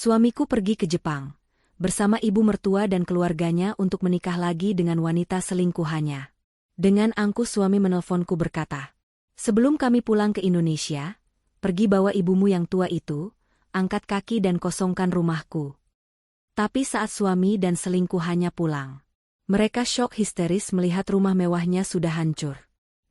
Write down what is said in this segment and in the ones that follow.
Suamiku pergi ke Jepang bersama ibu mertua dan keluarganya untuk menikah lagi dengan wanita selingkuhannya. Dengan angkuh suami menelponku berkata, "Sebelum kami pulang ke Indonesia, pergi bawa ibumu yang tua itu, angkat kaki dan kosongkan rumahku." Tapi saat suami dan selingkuhannya pulang, mereka syok histeris melihat rumah mewahnya sudah hancur.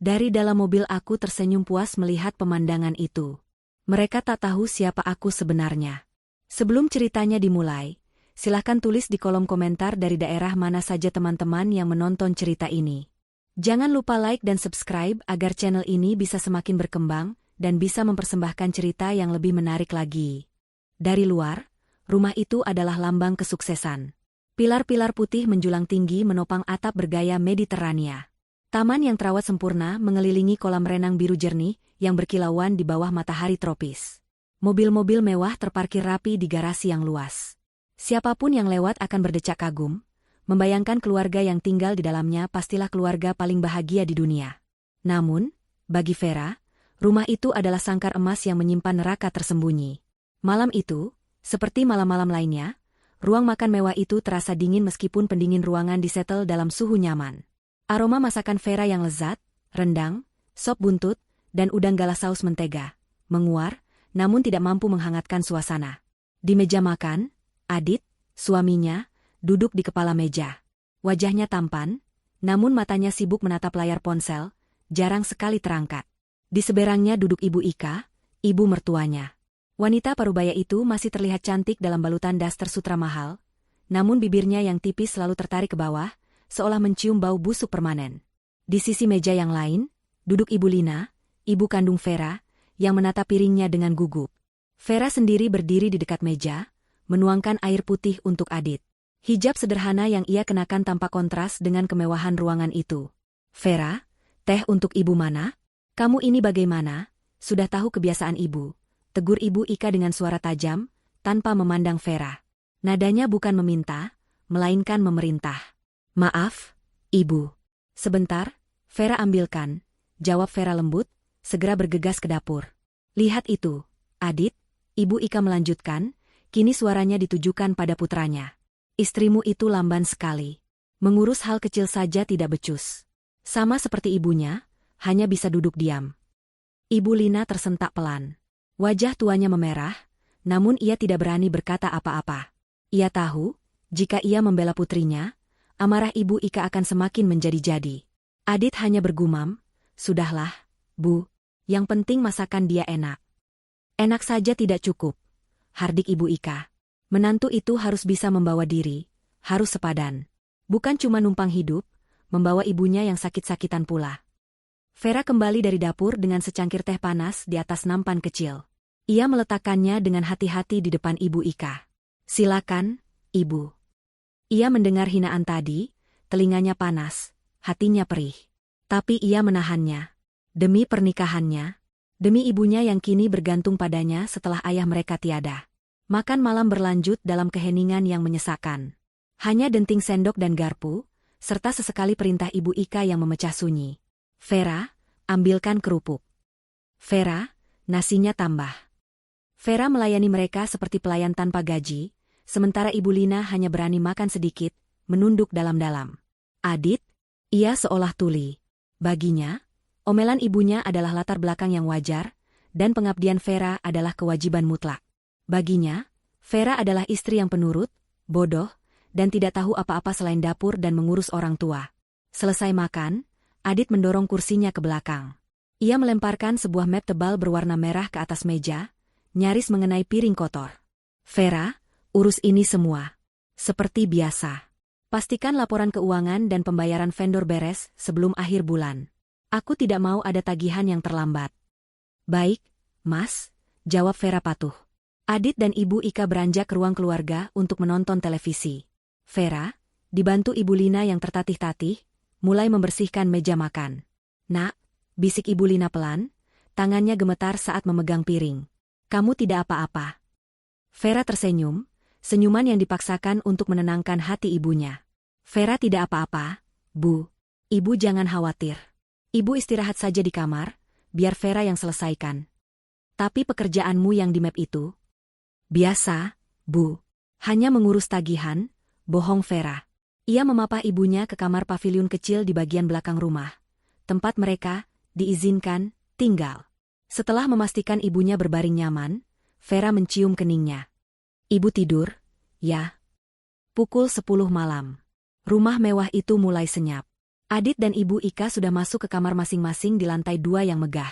Dari dalam mobil aku tersenyum puas melihat pemandangan itu. Mereka tak tahu siapa aku sebenarnya. Sebelum ceritanya dimulai, silahkan tulis di kolom komentar dari daerah mana saja teman-teman yang menonton cerita ini. Jangan lupa like dan subscribe agar channel ini bisa semakin berkembang dan bisa mempersembahkan cerita yang lebih menarik lagi. Dari luar, rumah itu adalah lambang kesuksesan. Pilar-pilar putih menjulang tinggi menopang atap bergaya Mediterania. Taman yang terawat sempurna mengelilingi kolam renang biru jernih yang berkilauan di bawah matahari tropis. Mobil-mobil mewah terparkir rapi di garasi yang luas. Siapapun yang lewat akan berdecak kagum, membayangkan keluarga yang tinggal di dalamnya pastilah keluarga paling bahagia di dunia. Namun, bagi Vera, rumah itu adalah sangkar emas yang menyimpan neraka tersembunyi. Malam itu, seperti malam-malam lainnya, ruang makan mewah itu terasa dingin meskipun pendingin ruangan disetel dalam suhu nyaman. Aroma masakan Vera yang lezat, rendang, sop buntut, dan udang galah saus mentega, menguar, namun tidak mampu menghangatkan suasana. Di meja makan, Adit, suaminya, duduk di kepala meja. Wajahnya tampan, namun matanya sibuk menatap layar ponsel, jarang sekali terangkat. Di seberangnya duduk Ibu Ika, ibu mertuanya. Wanita parubaya itu masih terlihat cantik dalam balutan daster sutra mahal, namun bibirnya yang tipis selalu tertarik ke bawah, seolah mencium bau busuk permanen. Di sisi meja yang lain, duduk Ibu Lina, ibu kandung Vera, yang menatap piringnya dengan gugup. Vera sendiri berdiri di dekat meja, menuangkan air putih untuk Adit. Hijab sederhana yang ia kenakan tampak kontras dengan kemewahan ruangan itu. "Vera, teh untuk ibu mana? Kamu ini bagaimana? Sudah tahu kebiasaan ibu," tegur Ibu Ika dengan suara tajam, tanpa memandang Vera. Nadanya bukan meminta, melainkan memerintah. "Maaf, Ibu." "Sebentar, Vera ambilkan," jawab Vera lembut, segera bergegas ke dapur. "Lihat itu, Adit," Ibu Ika melanjutkan, kini suaranya ditujukan pada putranya. "Istrimu itu lamban sekali. Mengurus hal kecil saja tidak becus. Sama seperti ibunya, hanya bisa duduk diam." Ibu Lina tersentak pelan. Wajah tuanya memerah, namun ia tidak berani berkata apa-apa. Ia tahu, jika ia membela putrinya, amarah Ibu Ika akan semakin menjadi-jadi. Adit hanya bergumam, "Sudahlah, Bu, yang penting masakan dia enak." "Enak saja tidak cukup," hardik Ibu Ika. "Menantu itu harus bisa membawa diri, harus sepadan. Bukan cuma numpang hidup, membawa ibunya yang sakit-sakitan pula." Vera kembali dari dapur dengan secangkir teh panas di atas nampan kecil. Ia meletakkannya dengan hati-hati di depan Ibu Ika. "Silakan, Ibu." Ia mendengar hinaan tadi, telinganya panas, hatinya perih. Tapi ia menahannya. Demi pernikahannya, demi ibunya yang kini bergantung padanya setelah ayah mereka tiada. Makan malam berlanjut dalam keheningan yang menyesakkan. Hanya denting sendok dan garpu, serta sesekali perintah Ibu Ika yang memecah sunyi. "Vera, ambilkan kerupuk." "Vera, nasinya tambah." Vera melayani mereka seperti pelayan tanpa gaji, sementara Ibu Lina hanya berani makan sedikit, menunduk dalam-dalam. Adit, ia seolah tuli. Baginya, omelan ibunya adalah latar belakang yang wajar, dan pengabdian Vera adalah kewajiban mutlak. Baginya, Vera adalah istri yang penurut, bodoh, dan tidak tahu apa-apa selain dapur dan mengurus orang tua. Selesai makan, Adit mendorong kursinya ke belakang. Ia melemparkan sebuah map tebal berwarna merah ke atas meja, nyaris mengenai piring kotor. "Vera, urus ini semua. Seperti biasa. Pastikan laporan keuangan dan pembayaran vendor beres sebelum akhir bulan. Aku tidak mau ada tagihan yang terlambat." "Baik, Mas," jawab Vera patuh. Adit dan Ibu Ika beranjak ke ruang keluarga untuk menonton televisi. Vera, dibantu Ibu Lina yang tertatih-tatih, mulai membersihkan meja makan. "Nak," bisik Ibu Lina pelan, tangannya gemetar saat memegang piring. "Kamu tidak apa-apa." Vera tersenyum, senyuman yang dipaksakan untuk menenangkan hati ibunya. "Vera tidak apa-apa, Bu. Ibu jangan khawatir. Ibu istirahat saja di kamar, biar Vera yang selesaikan." "Tapi pekerjaanmu yang di map itu?" "Biasa, Bu. Hanya mengurus tagihan, bohong Vera. Ia memapah ibunya ke kamar paviliun kecil di bagian belakang rumah. Tempat mereka diizinkan tinggal. Setelah memastikan ibunya berbaring nyaman, Vera mencium keningnya. Ibu tidur, ya? Pukul 10 malam. Rumah mewah itu mulai senyap. Adit dan Ibu Ika sudah masuk ke kamar masing-masing di lantai 2 yang megah.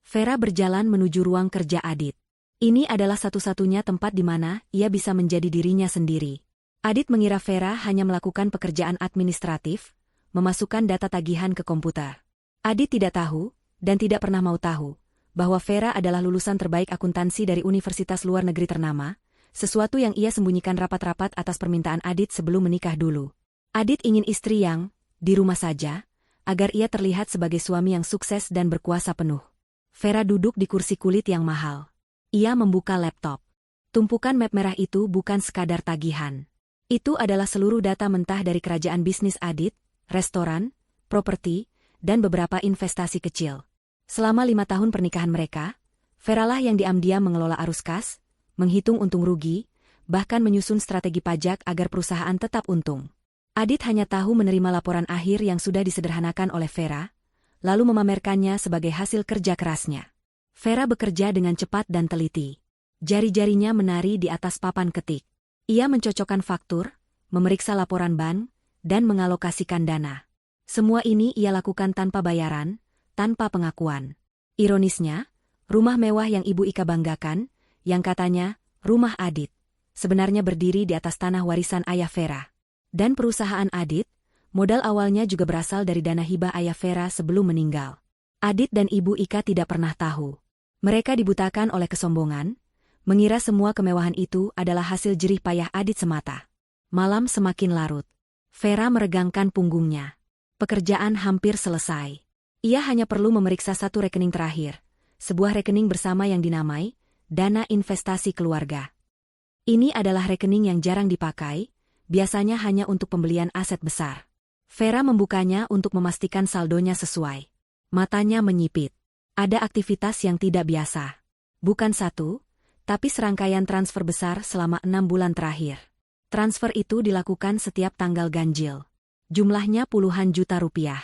Vera berjalan menuju ruang kerja Adit. Ini adalah satu-satunya tempat di mana ia bisa menjadi dirinya sendiri. Adit mengira Vera hanya melakukan pekerjaan administratif, memasukkan data tagihan ke komputer. Adit tidak tahu, dan tidak pernah mau tahu, bahwa Vera adalah lulusan terbaik akuntansi dari universitas luar negeri ternama, sesuatu yang ia sembunyikan rapat-rapat atas permintaan Adit sebelum menikah dulu. Adit ingin istri yang di rumah saja, agar ia terlihat sebagai suami yang sukses dan berkuasa penuh. Vera duduk di kursi kulit yang mahal. Ia membuka laptop. Tumpukan map merah itu bukan sekadar tagihan. Itu adalah seluruh data mentah dari kerajaan bisnis Adit, restoran, properti, dan beberapa investasi kecil. Selama 5 tahun pernikahan mereka, Vera lah yang diam-diam mengelola arus kas, menghitung untung rugi, bahkan menyusun strategi pajak agar perusahaan tetap untung. Adit hanya tahu menerima laporan akhir yang sudah disederhanakan oleh Vera, lalu memamerkannya sebagai hasil kerja kerasnya. Vera bekerja dengan cepat dan teliti. Jari-jarinya menari di atas papan ketik. Ia mencocokkan faktur, memeriksa laporan bank, dan mengalokasikan dana. Semua ini ia lakukan tanpa bayaran, tanpa pengakuan. Ironisnya, rumah mewah yang Ibu Ika banggakan, yang katanya rumah Adit, sebenarnya berdiri di atas tanah warisan ayah Vera. Dan perusahaan Adit, modal awalnya juga berasal dari dana hibah ayah Vera sebelum meninggal. Adit dan Ibu Ika tidak pernah tahu. Mereka dibutakan oleh kesombongan, mengira semua kemewahan itu adalah hasil jerih payah Adit semata. Malam semakin larut. Vera meregangkan punggungnya. Pekerjaan hampir selesai. Ia hanya perlu memeriksa satu rekening terakhir, sebuah rekening bersama yang dinamai dana investasi keluarga. Ini adalah rekening yang jarang dipakai, biasanya hanya untuk pembelian aset besar. Vera membukanya untuk memastikan saldonya sesuai. Matanya menyipit. Ada aktivitas yang tidak biasa. Bukan satu, tapi serangkaian transfer besar selama 6 bulan terakhir. Transfer itu dilakukan setiap tanggal ganjil. Jumlahnya puluhan juta rupiah.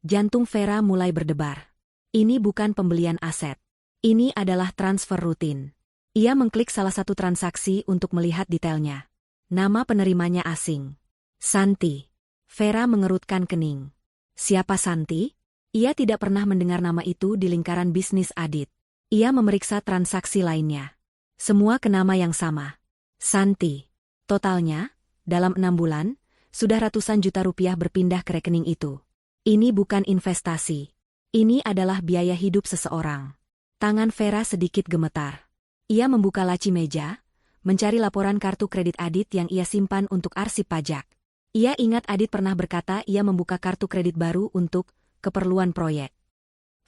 Jantung Vera mulai berdebar. Ini bukan pembelian aset. Ini adalah transfer rutin. Ia mengklik salah satu transaksi untuk melihat detailnya. Nama penerimanya asing. Santi. Vera mengerutkan kening. Siapa Santi? Ia tidak pernah mendengar nama itu di lingkaran bisnis Adit. Ia memeriksa transaksi lainnya. Semua ke nama yang sama. Santi. Totalnya, dalam 6 bulan, sudah ratusan juta rupiah berpindah ke rekening itu. Ini bukan investasi. Ini adalah biaya hidup seseorang. Tangan Vera sedikit gemetar. Ia membuka laci meja, mencari laporan kartu kredit Adit yang ia simpan untuk arsip pajak. Ia ingat Adit pernah berkata ia membuka kartu kredit baru untuk keperluan proyek.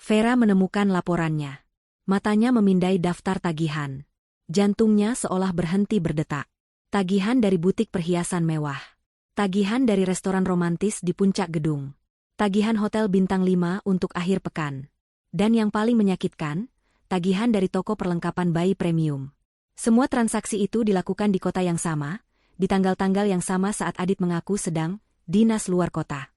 Vera menemukan laporannya. Matanya memindai daftar tagihan. Jantungnya seolah berhenti berdetak. Tagihan dari butik perhiasan mewah. Tagihan dari restoran romantis di puncak gedung. Tagihan hotel bintang 5 untuk akhir pekan. Dan yang paling menyakitkan, tagihan dari toko perlengkapan bayi premium. Semua transaksi itu dilakukan di kota yang sama, di tanggal-tanggal yang sama saat Adit mengaku sedang dinas luar kota.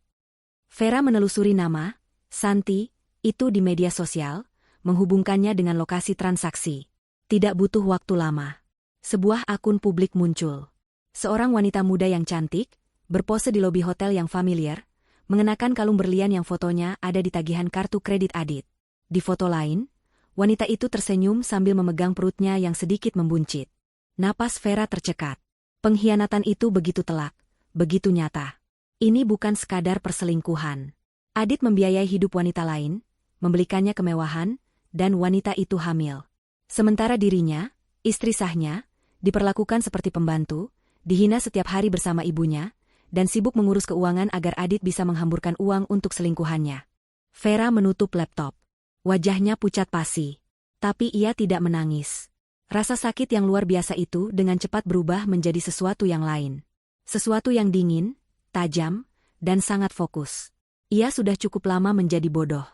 Vera menelusuri nama Santi itu di media sosial, menghubungkannya dengan lokasi transaksi. Tidak butuh waktu lama. Sebuah akun publik muncul. Seorang wanita muda yang cantik, berpose di lobi hotel yang familiar, mengenakan kalung berlian yang fotonya ada di tagihan kartu kredit Adit. Di foto lain, wanita itu tersenyum sambil memegang perutnya yang sedikit membuncit. Napas Vera tercekat. Pengkhianatan itu begitu telak, begitu nyata. Ini bukan sekadar perselingkuhan. Adit membiayai hidup wanita lain, membelikannya kemewahan, dan wanita itu hamil. Sementara dirinya, istri sahnya, diperlakukan seperti pembantu, dihina setiap hari bersama ibunya, dan sibuk mengurus keuangan agar Adit bisa menghamburkan uang untuk selingkuhannya. Vera menutup laptop. Wajahnya pucat pasi. Tapi ia tidak menangis. Rasa sakit yang luar biasa itu dengan cepat berubah menjadi sesuatu yang lain. Sesuatu yang dingin, tajam, dan sangat fokus. Ia sudah cukup lama menjadi bodoh.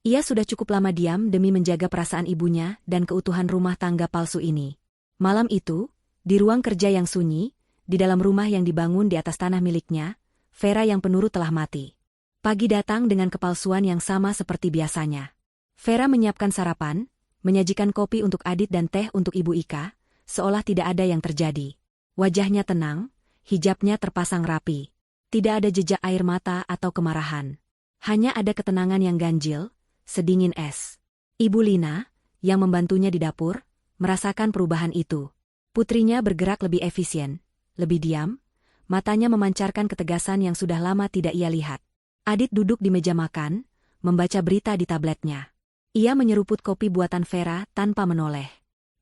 Ia sudah cukup lama diam demi menjaga perasaan ibunya dan keutuhan rumah tangga palsu ini. Malam itu, Di ruang kerja yang sunyi, di dalam rumah yang dibangun di atas tanah miliknya, Vera yang penurut telah mati. Pagi datang dengan kepalsuan yang sama seperti biasanya. Vera menyiapkan sarapan, menyajikan kopi untuk Adit dan teh untuk Ibu Ika, seolah tidak ada yang terjadi. Wajahnya tenang, hijabnya terpasang rapi. Tidak ada jejak air mata atau kemarahan. Hanya ada ketenangan yang ganjil, sedingin es. Ibu Lina, yang membantunya di dapur, merasakan perubahan itu. Putrinya bergerak lebih efisien, lebih diam, matanya memancarkan ketegasan yang sudah lama tidak ia lihat. Adit duduk di meja makan, membaca berita di tabletnya. Ia menyeruput kopi buatan Vera tanpa menoleh.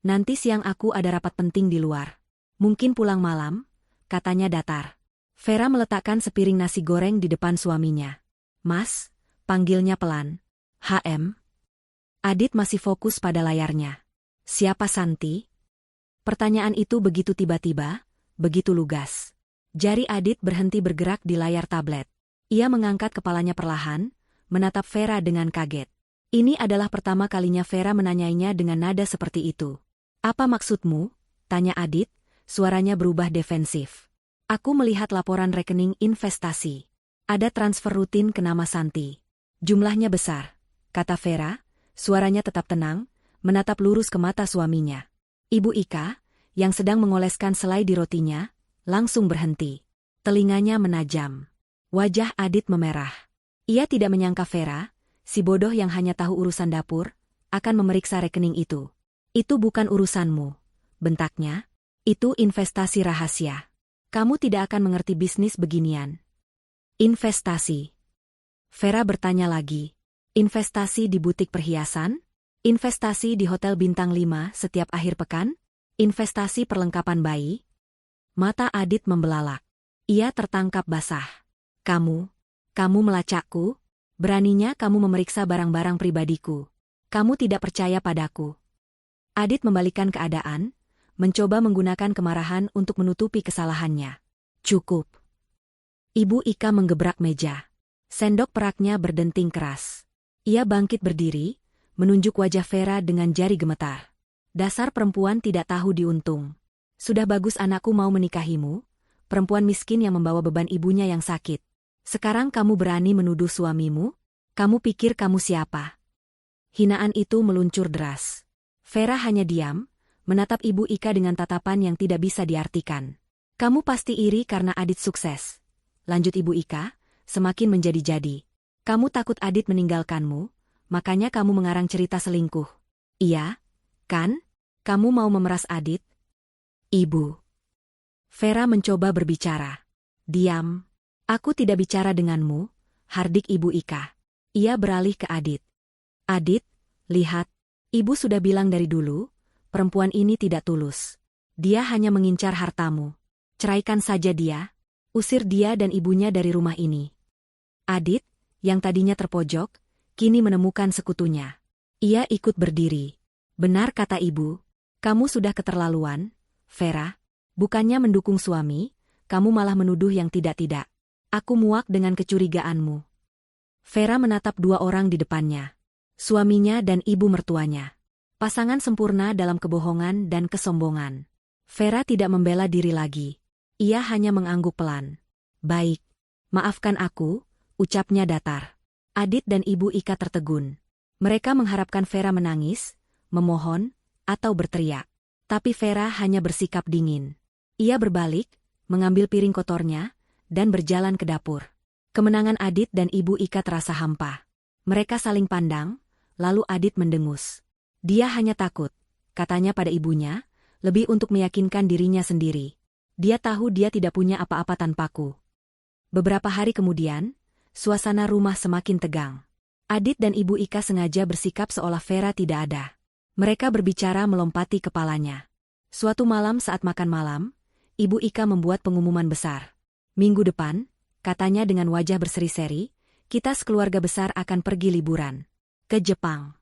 Nanti siang aku ada rapat penting di luar. Mungkin pulang malam, katanya datar. Vera meletakkan sepiring nasi goreng di depan suaminya. Mas, panggilnya pelan. HM. Adit masih fokus pada layarnya. Siapa Santi? Pertanyaan itu begitu tiba-tiba, begitu lugas. Jari Adit berhenti bergerak di layar tablet. Ia mengangkat kepalanya perlahan, menatap Vera dengan kaget. Ini adalah pertama kalinya Vera menanyainya dengan nada seperti itu. Apa maksudmu? Tanya Adit, suaranya berubah defensif. Aku melihat laporan rekening investasi. Ada transfer rutin ke nama Santi. Jumlahnya besar, kata Vera, suaranya tetap tenang, menatap lurus ke mata suaminya. Ibu Ika, yang sedang mengoleskan selai di rotinya, langsung berhenti. Telinganya menajam. Wajah Adit memerah. Ia tidak menyangka Vera, si bodoh yang hanya tahu urusan dapur, akan memeriksa rekening itu. Itu bukan urusanmu, bentaknya. Itu investasi rahasia. Kamu tidak akan mengerti bisnis beginian. Investasi. Vera bertanya lagi. Investasi di butik perhiasan? Investasi di hotel bintang 5 setiap akhir pekan? Investasi perlengkapan bayi? Mata Adit membelalak. Ia tertangkap basah. Kamu melacakku? Beraninya kamu memeriksa barang-barang pribadiku. Kamu tidak percaya padaku. Adit membalikkan keadaan, mencoba menggunakan kemarahan untuk menutupi kesalahannya. Cukup. Ibu Ika menggebrak meja. Sendok peraknya berdenting keras. Ia bangkit berdiri, menunjuk wajah Vera dengan jari gemetar. Dasar perempuan tidak tahu diuntung. Sudah bagus anakku mau menikahimu, perempuan miskin yang membawa beban ibunya yang sakit. Sekarang kamu berani menuduh suamimu? Kamu pikir kamu siapa? Hinaan itu meluncur deras. Vera hanya diam, menatap Ibu Ika dengan tatapan yang tidak bisa diartikan. Kamu pasti iri karena Adit sukses. Lanjut Ibu Ika, semakin menjadi-jadi. Kamu takut Adit meninggalkanmu, makanya kamu mengarang cerita selingkuh. Iya, kan? Kamu mau memeras Adit? Ibu. Vera mencoba berbicara. Diam. Aku tidak bicara denganmu, hardik Ibu Ika. Ia beralih ke Adit. Adit, lihat. Ibu sudah bilang dari dulu, perempuan ini tidak tulus. Dia hanya mengincar hartamu. Ceraikan saja dia. Usir dia dan ibunya dari rumah ini. Adit, yang tadinya terpojok, kini menemukan sekutunya. Ia ikut berdiri. Benar kata ibu. Kamu sudah keterlaluan, Vera. Bukannya mendukung suami, kamu malah menuduh yang tidak-tidak. Aku muak dengan kecurigaanmu. Vera menatap dua orang di depannya. Suaminya dan ibu mertuanya. Pasangan sempurna dalam kebohongan dan kesombongan. Vera tidak membela diri lagi. Ia hanya mengangguk pelan. Baik. Maafkan aku, ucapnya datar. Adit dan Ibu Ika tertegun. Mereka mengharapkan Vera menangis, memohon, atau berteriak. Tapi Vera hanya bersikap dingin. Ia berbalik, mengambil piring kotornya, dan berjalan ke dapur. Kemenangan Adit dan Ibu Ika terasa hampa. Mereka saling pandang, lalu Adit mendengus. Dia hanya takut, katanya pada ibunya, lebih untuk meyakinkan dirinya sendiri. Dia tahu dia tidak punya apa-apa tanpaku. Beberapa hari kemudian, suasana rumah semakin tegang. Adit dan Ibu Ika sengaja bersikap seolah Vera tidak ada. Mereka berbicara melompati kepalanya. Suatu malam saat makan malam, Ibu Ika membuat pengumuman besar. Minggu depan, katanya dengan wajah berseri-seri, kita sekeluarga besar akan pergi liburan. Ke Jepang.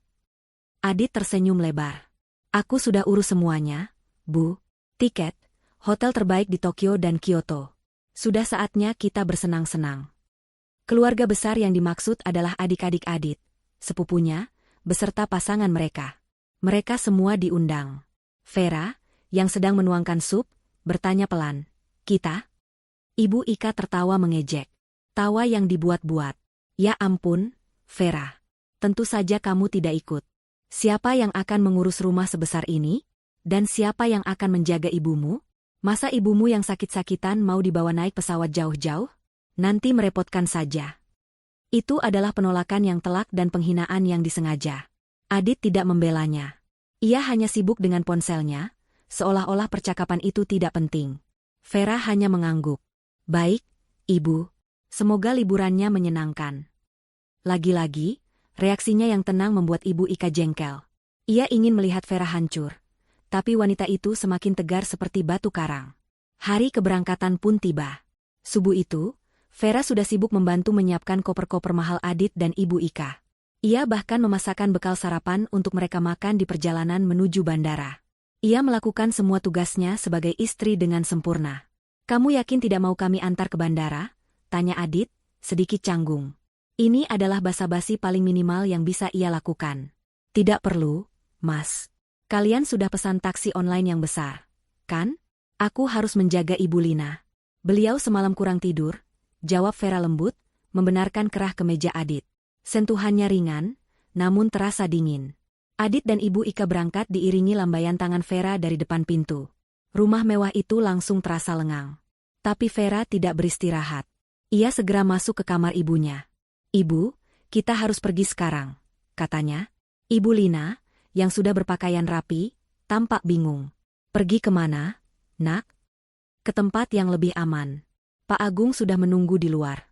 Adit tersenyum lebar. Aku sudah urus semuanya, Bu. Tiket, hotel terbaik di Tokyo dan Kyoto. Sudah saatnya kita bersenang-senang. Keluarga besar yang dimaksud adalah adik-adik Adit, sepupunya, beserta pasangan mereka. Mereka semua diundang. Vera, yang sedang menuangkan sup, bertanya pelan. Kita? Ibu Ika tertawa mengejek. Tawa yang dibuat-buat. Ya ampun, Vera. Tentu saja kamu tidak ikut. Siapa yang akan mengurus rumah sebesar ini? Dan siapa yang akan menjaga ibumu? Masa ibumu yang sakit-sakitan mau dibawa naik pesawat jauh-jauh? Nanti merepotkan saja. Itu adalah penolakan yang telak dan penghinaan yang disengaja. Adit tidak membelanya. Ia hanya sibuk dengan ponselnya, seolah-olah percakapan itu tidak penting. Vera hanya mengangguk. Baik, Ibu. Semoga liburannya menyenangkan. Lagi-lagi, reaksinya yang tenang membuat Ibu Ika jengkel. Ia ingin melihat Vera hancur. Tapi wanita itu semakin tegar seperti batu karang. Hari keberangkatan pun tiba. Subuh itu, Vera sudah sibuk membantu menyiapkan koper-koper mahal Adit dan Ibu Ika. Ia bahkan memasakkan bekal sarapan untuk mereka makan di perjalanan menuju bandara. Ia melakukan semua tugasnya sebagai istri dengan sempurna. Kamu yakin tidak mau kami antar ke bandara? Tanya Adit, sedikit canggung. Ini adalah basa-basi paling minimal yang bisa ia lakukan. Tidak perlu, Mas. Kalian sudah pesan taksi online yang besar, kan? Aku harus menjaga Ibu Lina. Beliau semalam kurang tidur, jawab Vera lembut, membenarkan kerah kemeja Adit. Sentuhannya ringan, namun terasa dingin. Adit dan Ibu Ika berangkat diiringi lambaian tangan Vera dari depan pintu. Rumah mewah itu langsung terasa lengang. Tapi Vera tidak beristirahat. Ia segera masuk ke kamar ibunya. Ibu, kita harus pergi sekarang, katanya. Ibu Lina, yang sudah berpakaian rapi, tampak bingung. Pergi kemana, Nak? Ke tempat yang lebih aman. Pak Agung sudah menunggu di luar.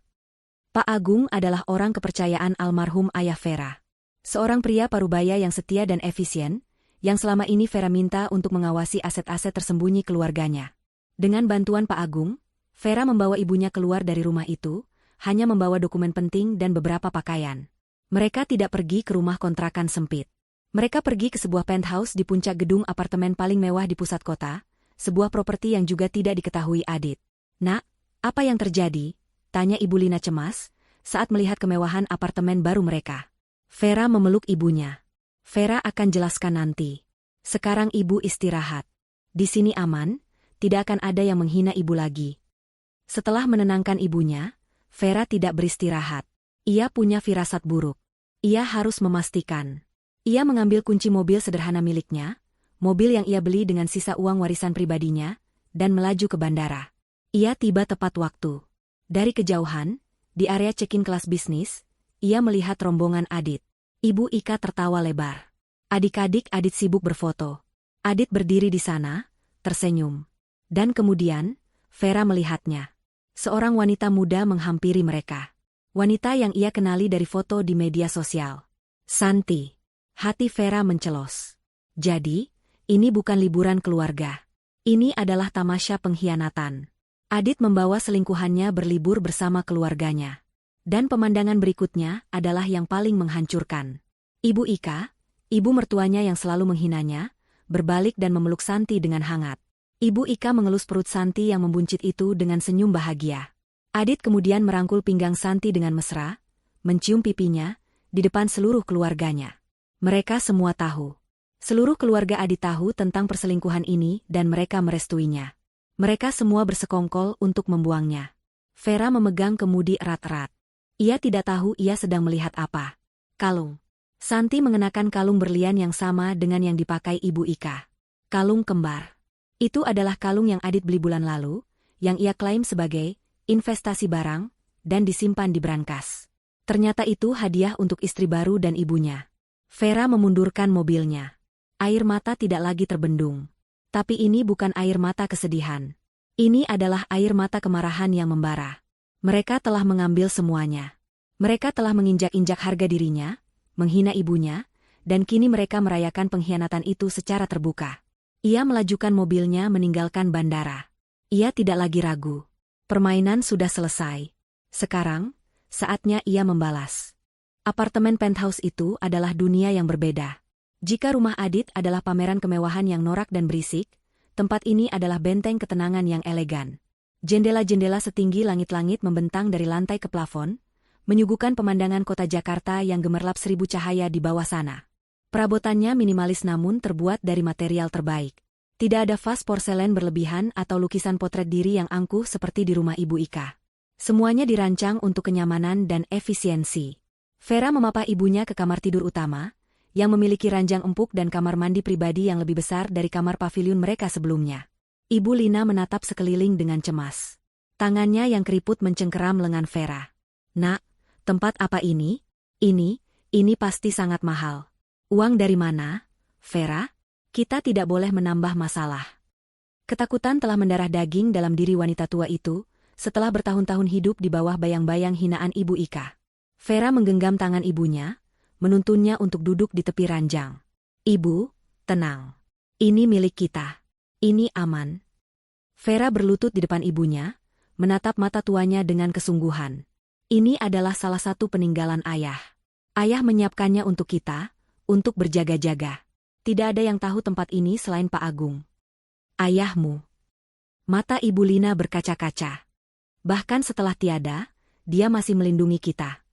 Pak Agung adalah orang kepercayaan almarhum ayah Vera. Seorang pria parubaya yang setia dan efisien, yang selama ini Vera minta untuk mengawasi aset-aset tersembunyi keluarganya. Dengan bantuan Pak Agung, Vera membawa ibunya keluar dari rumah itu, hanya membawa dokumen penting dan beberapa pakaian. Mereka tidak pergi ke rumah kontrakan sempit. Mereka pergi ke sebuah penthouse di puncak gedung apartemen paling mewah di pusat kota, sebuah properti yang juga tidak diketahui Adit. Nak, apa yang terjadi? Tanya Ibu Lina cemas, saat melihat kemewahan apartemen baru mereka. Vera memeluk ibunya. Vera akan jelaskan nanti. Sekarang Ibu istirahat. Di sini aman, tidak akan ada yang menghina Ibu lagi. Setelah menenangkan ibunya, Vera tidak beristirahat. Ia punya firasat buruk. Ia harus memastikan. Ia mengambil kunci mobil sederhana miliknya, mobil yang ia beli dengan sisa uang warisan pribadinya, dan melaju ke bandara. Ia tiba tepat waktu. Dari kejauhan, di area check-in kelas bisnis, ia melihat rombongan Adit. Ibu Ika tertawa lebar. Adik-adik Adit sibuk berfoto. Adit berdiri di sana, tersenyum. Dan kemudian, Vera melihatnya. Seorang wanita muda menghampiri mereka. Wanita yang ia kenali dari foto di media sosial. Santi. Hati Vera mencelos. Jadi, ini bukan liburan keluarga. Ini adalah tamasya pengkhianatan. Adit membawa selingkuhannya berlibur bersama keluarganya. Dan pemandangan berikutnya adalah yang paling menghancurkan. Ibu Ika, ibu mertuanya yang selalu menghinanya, berbalik dan memeluk Santi dengan hangat. Ibu Ika mengelus perut Santi yang membuncit itu dengan senyum bahagia. Adit kemudian merangkul pinggang Santi dengan mesra, mencium pipinya, di depan seluruh keluarganya. Mereka semua tahu. Seluruh keluarga Adit tahu tentang perselingkuhan ini dan mereka merestuinya. Mereka semua bersekongkol untuk membuangnya. Vera memegang kemudi erat-erat. Ia tidak tahu ia sedang melihat apa. Kalung. Santi mengenakan kalung berlian yang sama dengan yang dipakai Ibu Ika. Kalung kembar. Itu adalah kalung yang Adit beli bulan lalu, yang ia klaim sebagai investasi barang, dan disimpan di brankas. Ternyata itu hadiah untuk istri baru dan ibunya. Vera memundurkan mobilnya. Air mata tidak lagi terbendung. Tapi ini bukan air mata kesedihan. Ini adalah air mata kemarahan yang membara. Mereka telah mengambil semuanya. Mereka telah menginjak-injak harga dirinya, menghina ibunya, dan kini mereka merayakan pengkhianatan itu secara terbuka. Ia melajukan mobilnya meninggalkan bandara. Ia tidak lagi ragu. Permainan sudah selesai. Sekarang, saatnya ia membalas. Apartemen penthouse itu adalah dunia yang berbeda. Jika rumah Adit adalah pameran kemewahan yang norak dan berisik, tempat ini adalah benteng ketenangan yang elegan. Jendela-jendela setinggi langit-langit membentang dari lantai ke plafon, menyuguhkan pemandangan kota Jakarta yang gemerlap 1000 cahaya di bawah sana. Perabotannya minimalis namun terbuat dari material terbaik. Tidak ada vas porselen berlebihan atau lukisan potret diri yang angkuh seperti di rumah Ibu Ika. Semuanya dirancang untuk kenyamanan dan efisiensi. Vera memapah ibunya ke kamar tidur utama, yang memiliki ranjang empuk dan kamar mandi pribadi yang lebih besar dari kamar pavilion mereka sebelumnya. Ibu Lina menatap sekeliling dengan cemas. Tangannya yang keriput mencengkeram lengan Vera. "Nak, tempat apa ini? Ini pasti sangat mahal. Uang dari mana, Vera? Kita tidak boleh menambah masalah." Ketakutan telah mendarah daging dalam diri wanita tua itu, setelah bertahun-tahun hidup di bawah bayang-bayang hinaan Ibu Ika. Vera menggenggam tangan ibunya, menuntunnya untuk duduk di tepi ranjang. "Ibu, tenang. Ini milik kita. Ini aman." Vera berlutut di depan ibunya, menatap mata tuanya dengan kesungguhan. "Ini adalah salah satu peninggalan ayah. Ayah menyiapkannya untuk kita, untuk berjaga-jaga. Tidak ada yang tahu tempat ini selain Pak Agung. Ayahmu." Mata Ibu Lina berkaca-kaca. "Bahkan setelah tiada, dia masih melindungi kita."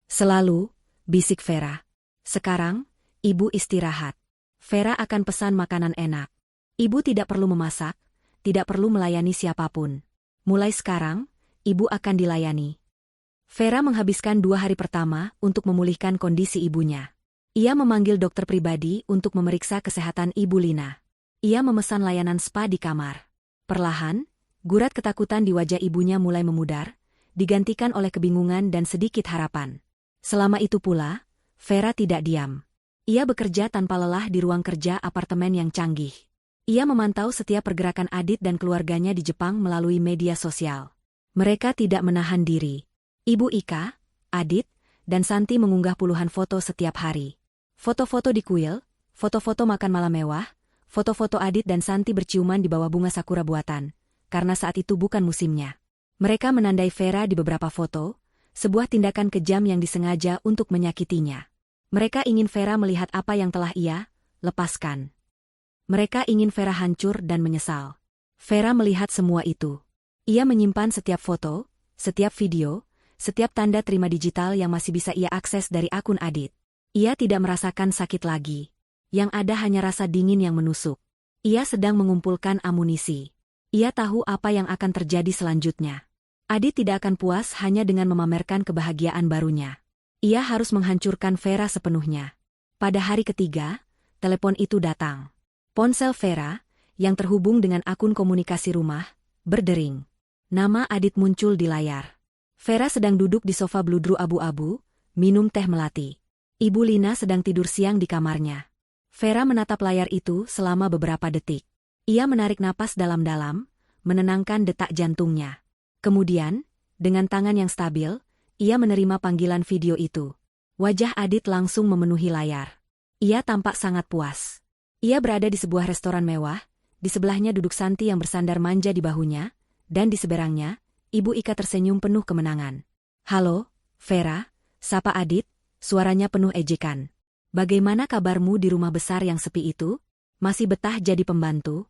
"Selalu," bisik Vera. "Sekarang, Ibu istirahat. Vera akan pesan makanan enak. Ibu tidak perlu memasak, tidak perlu melayani siapapun. Mulai sekarang, Ibu akan dilayani." Vera menghabiskan 2 hari pertama untuk memulihkan kondisi ibunya. Ia memanggil dokter pribadi untuk memeriksa kesehatan Ibu Lina. Ia memesan layanan spa di kamar. Perlahan, gurat ketakutan di wajah ibunya mulai memudar, digantikan oleh kebingungan dan sedikit harapan. Selama itu pula, Vera tidak diam. Ia bekerja tanpa lelah di ruang kerja apartemen yang canggih. Ia memantau setiap pergerakan Adit dan keluarganya di Jepang melalui media sosial. Mereka tidak menahan diri. Ibu Ika, Adit, dan Santi mengunggah puluhan foto setiap hari. Foto-foto di kuil, foto-foto makan malam mewah, foto-foto Adit dan Santi berciuman di bawah bunga sakura buatan, karena saat itu bukan musimnya. Mereka menandai Vera di beberapa foto, sebuah tindakan kejam yang disengaja untuk menyakitinya. Mereka ingin Vera melihat apa yang telah ia lepaskan. Mereka ingin Vera hancur dan menyesal. Vera melihat semua itu. Ia menyimpan setiap foto, setiap video, setiap tanda terima digital yang masih bisa ia akses dari akun Adit. Ia tidak merasakan sakit lagi. Yang ada hanya rasa dingin yang menusuk. Ia sedang mengumpulkan amunisi. Ia tahu apa yang akan terjadi selanjutnya. Adit tidak akan puas hanya dengan memamerkan kebahagiaan barunya. Ia harus menghancurkan Vera sepenuhnya. Pada hari ketiga, telepon itu datang. Ponsel Vera, yang terhubung dengan akun komunikasi rumah, berdering. Nama Adit muncul di layar. Vera sedang duduk di sofa bludru abu-abu, minum teh melati. Ibu Lina sedang tidur siang di kamarnya. Vera menatap layar itu selama beberapa detik. Ia menarik napas dalam-dalam, menenangkan detak jantungnya. Kemudian, dengan tangan yang stabil, ia menerima panggilan video itu. Wajah Adit langsung memenuhi layar. Ia tampak sangat puas. Ia berada di sebuah restoran mewah, di sebelahnya duduk Santi yang bersandar manja di bahunya, dan di seberangnya, Ibu Ika tersenyum penuh kemenangan. "Halo, Vera," sapa Adit, suaranya penuh ejekan. "Bagaimana kabarmu di rumah besar yang sepi itu? Masih betah jadi pembantu?"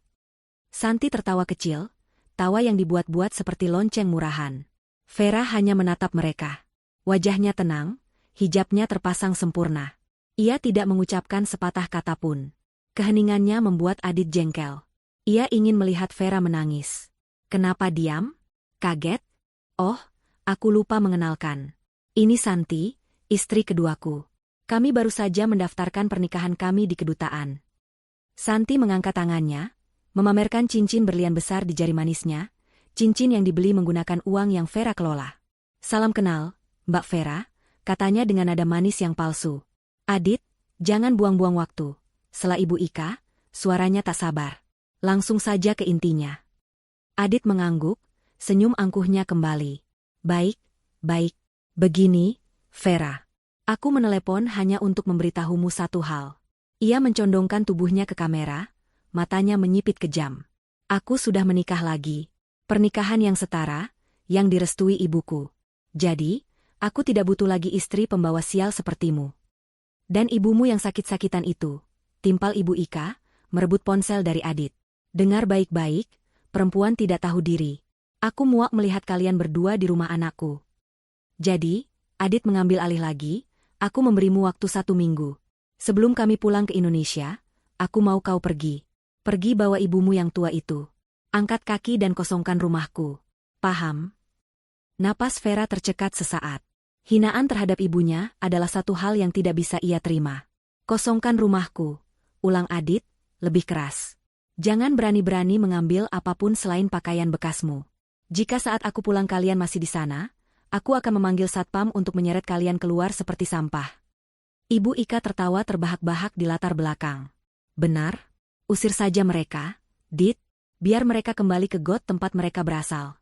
Santi tertawa kecil, tawa yang dibuat-buat seperti lonceng murahan. Vera hanya menatap mereka. Wajahnya tenang, hijabnya terpasang sempurna. Ia tidak mengucapkan sepatah kata pun. Keheningannya membuat Adit jengkel. Ia ingin melihat Vera menangis. "Kenapa diam? Kaget? Oh, aku lupa mengenalkan. Ini Santi, istri keduaku. Kami baru saja mendaftarkan pernikahan kami di kedutaan." Santi mengangkat tangannya, memamerkan cincin berlian besar di jari manisnya, cincin yang dibeli menggunakan uang yang Vera kelola. "Salam kenal, Mbak Vera," katanya dengan nada manis yang palsu. "Adit, jangan buang-buang waktu." Sela Ibu Ika, suaranya tak sabar. "Langsung saja ke intinya." Adit mengangguk, senyum angkuhnya kembali. Baik. Begini, Vera. Aku menelepon hanya untuk memberitahumu satu hal." Ia mencondongkan tubuhnya ke kamera, matanya menyipit kejam. "Aku sudah menikah lagi. Pernikahan yang setara, yang direstui ibuku. Jadi, aku tidak butuh lagi istri pembawa sial sepertimu. Dan ibumu yang sakit-sakitan itu," timpal Ibu Ika, merebut ponsel dari Adit. "Dengar baik-baik, perempuan tidak tahu diri. Aku muak melihat kalian berdua di rumah anakku. Jadi, Adit mengambil alih lagi, aku memberimu waktu 1 minggu. Sebelum kami pulang ke Indonesia, aku mau kau pergi. Pergi bawa ibumu yang tua itu. Angkat kaki dan kosongkan rumahku. Paham? Napas Vera tercekat sesaat. Hinaan terhadap ibunya adalah satu hal yang tidak bisa ia terima. Kosongkan rumahku, ulang Adit, lebih keras. Jangan berani-berani mengambil apapun selain pakaian bekasmu. Jika saat aku pulang kalian masih di sana, aku akan memanggil satpam untuk menyeret kalian keluar seperti sampah. Ibu Ika tertawa terbahak-bahak di latar belakang. Benar? Usir saja mereka, Dit, biar mereka kembali ke got tempat mereka berasal.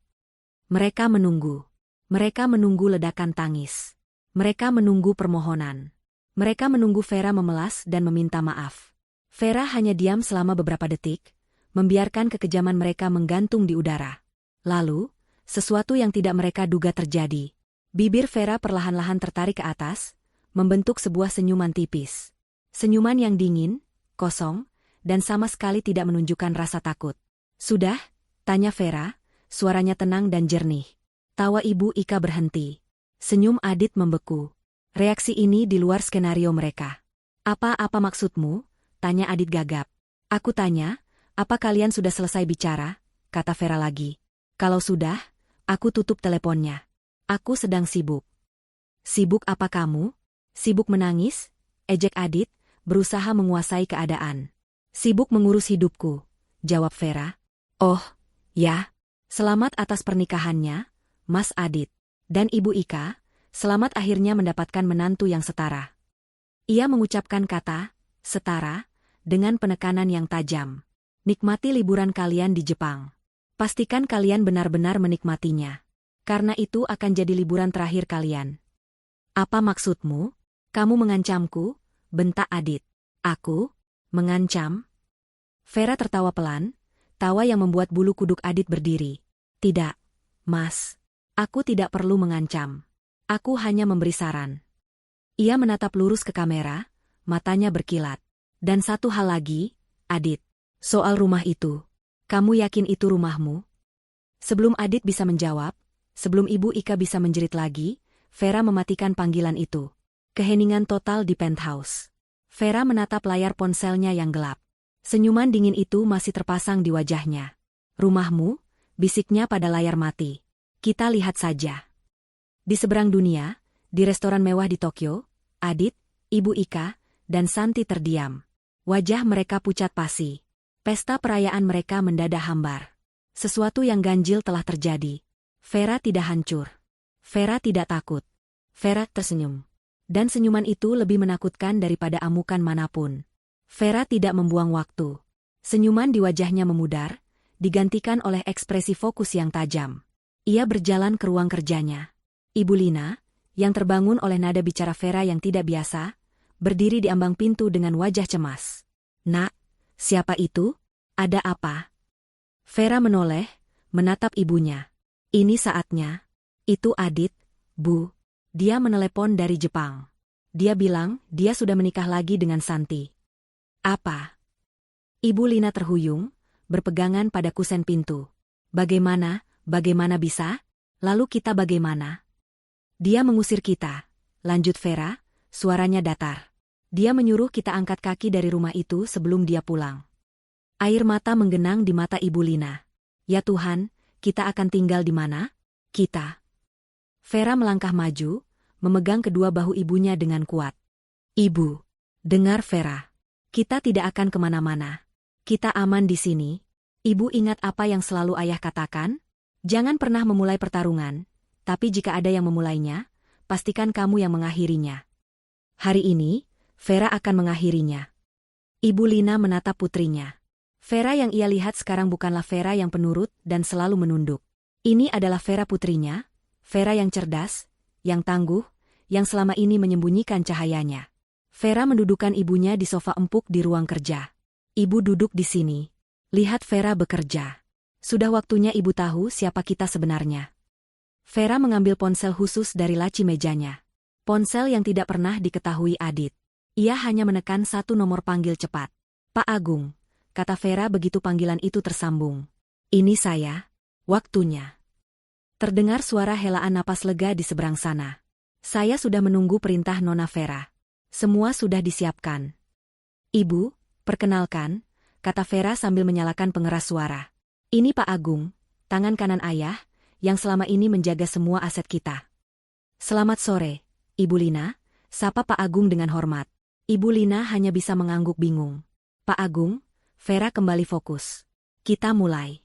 Mereka menunggu. Mereka menunggu ledakan tangis. Mereka menunggu permohonan. Mereka menunggu Vera memelas dan meminta maaf. Vera hanya diam selama beberapa detik, membiarkan kekejaman mereka menggantung di udara. Lalu, sesuatu yang tidak mereka duga terjadi. Bibir Vera perlahan-lahan tertarik ke atas, membentuk sebuah senyuman tipis. Senyuman yang dingin, kosong, dan sama sekali tidak menunjukkan rasa takut. Sudah? Tanya Vera, suaranya tenang dan jernih. Tawa Ibu Ika berhenti. Senyum Adit membeku. Reaksi ini di luar skenario mereka. Apa maksudmu? Tanya Adit gagap. Aku tanya, apa kalian sudah selesai bicara? Kata Vera lagi. Kalau sudah, aku tutup teleponnya. Aku sedang sibuk. Sibuk apa kamu? Sibuk menangis? Ejek Adit, berusaha menguasai keadaan. Sibuk mengurus hidupku, jawab Vera. Oh, ya. Selamat atas pernikahannya, Mas Adit. Dan Ibu Ika, selamat akhirnya mendapatkan menantu yang setara. Ia mengucapkan kata, setara, dengan penekanan yang tajam. Nikmati liburan kalian di Jepang. Pastikan kalian benar-benar menikmatinya. Karena itu akan jadi liburan terakhir kalian. Apa maksudmu? Kamu mengancamku? Bentak Adit. Aku? Mengancam? Vera tertawa pelan, tawa yang membuat bulu kuduk Adit berdiri. Tidak, Mas. Aku tidak perlu mengancam. Aku hanya memberi saran. Ia menatap lurus ke kamera, matanya berkilat. Dan satu hal lagi, Adit. Soal rumah itu. Kamu yakin itu rumahmu? Sebelum Adit bisa menjawab, sebelum Ibu Ika bisa menjerit lagi, Vera mematikan panggilan itu. Keheningan total di penthouse. Vera menatap layar ponselnya yang gelap. Senyuman dingin itu masih terpasang di wajahnya. Rumahmu? Bisiknya pada layar mati. Kita lihat saja. Di seberang dunia, di restoran mewah di Tokyo, Adit, Ibu Ika, dan Santi terdiam. Wajah mereka pucat pasi. Pesta perayaan mereka mendadak hambar. Sesuatu yang ganjil telah terjadi. Vera tidak hancur. Vera tidak takut. Vera tersenyum. Dan senyuman itu lebih menakutkan daripada amukan manapun. Vera tidak membuang waktu. Senyuman di wajahnya memudar, digantikan oleh ekspresi fokus yang tajam. Ia berjalan ke ruang kerjanya. Ibu Lina, yang terbangun oleh nada bicara Vera yang tidak biasa, berdiri di ambang pintu dengan wajah cemas. Nak, siapa itu? Ada apa? Vera menoleh, menatap ibunya. Ini saatnya. Itu Adit, Bu. Dia menelepon dari Jepang. Dia bilang dia sudah menikah lagi dengan Santi. Apa? Ibu Lina terhuyung, berpegangan pada kusen pintu. Bagaimana bisa? Lalu kita bagaimana? Dia mengusir kita, lanjut Vera, suaranya datar. Dia menyuruh kita angkat kaki dari rumah itu sebelum dia pulang. Air mata menggenang di mata Ibu Lina. Ya Tuhan, kita akan tinggal di mana? Kita. Vera melangkah maju, memegang kedua bahu ibunya dengan kuat. Ibu, dengar Vera. Kita tidak akan kemana-mana. Kita aman di sini. Ibu ingat apa yang selalu ayah katakan? Jangan pernah memulai pertarungan, tapi jika ada yang memulainya, pastikan kamu yang mengakhirinya. Hari ini, Vera akan mengakhirinya. Ibu Lina menatap putrinya. Vera yang ia lihat sekarang bukanlah Vera yang penurut dan selalu menunduk. Ini adalah Vera putrinya, Vera yang cerdas, yang tangguh, yang selama ini menyembunyikan cahayanya. Vera mendudukkan ibunya di sofa empuk di ruang kerja. Ibu duduk di sini. Lihat Vera bekerja. Sudah waktunya ibu tahu siapa kita sebenarnya. Vera mengambil ponsel khusus dari laci mejanya. Ponsel yang tidak pernah diketahui Adit. Ia hanya menekan satu nomor panggil cepat. Pak Agung, kata Vera begitu panggilan itu tersambung. Ini saya. Waktunya. Terdengar suara helaan napas lega di seberang sana. Saya sudah menunggu perintah Nona Vera. Semua sudah disiapkan. Ibu, perkenalkan, kata Vera sambil menyalakan pengeras suara. Ini Pak Agung, tangan kanan ayah, yang selama ini menjaga semua aset kita. Selamat sore, Ibu Lina, sapa Pak Agung dengan hormat. Ibu Lina hanya bisa mengangguk bingung. Pak Agung, Vera kembali fokus. Kita mulai.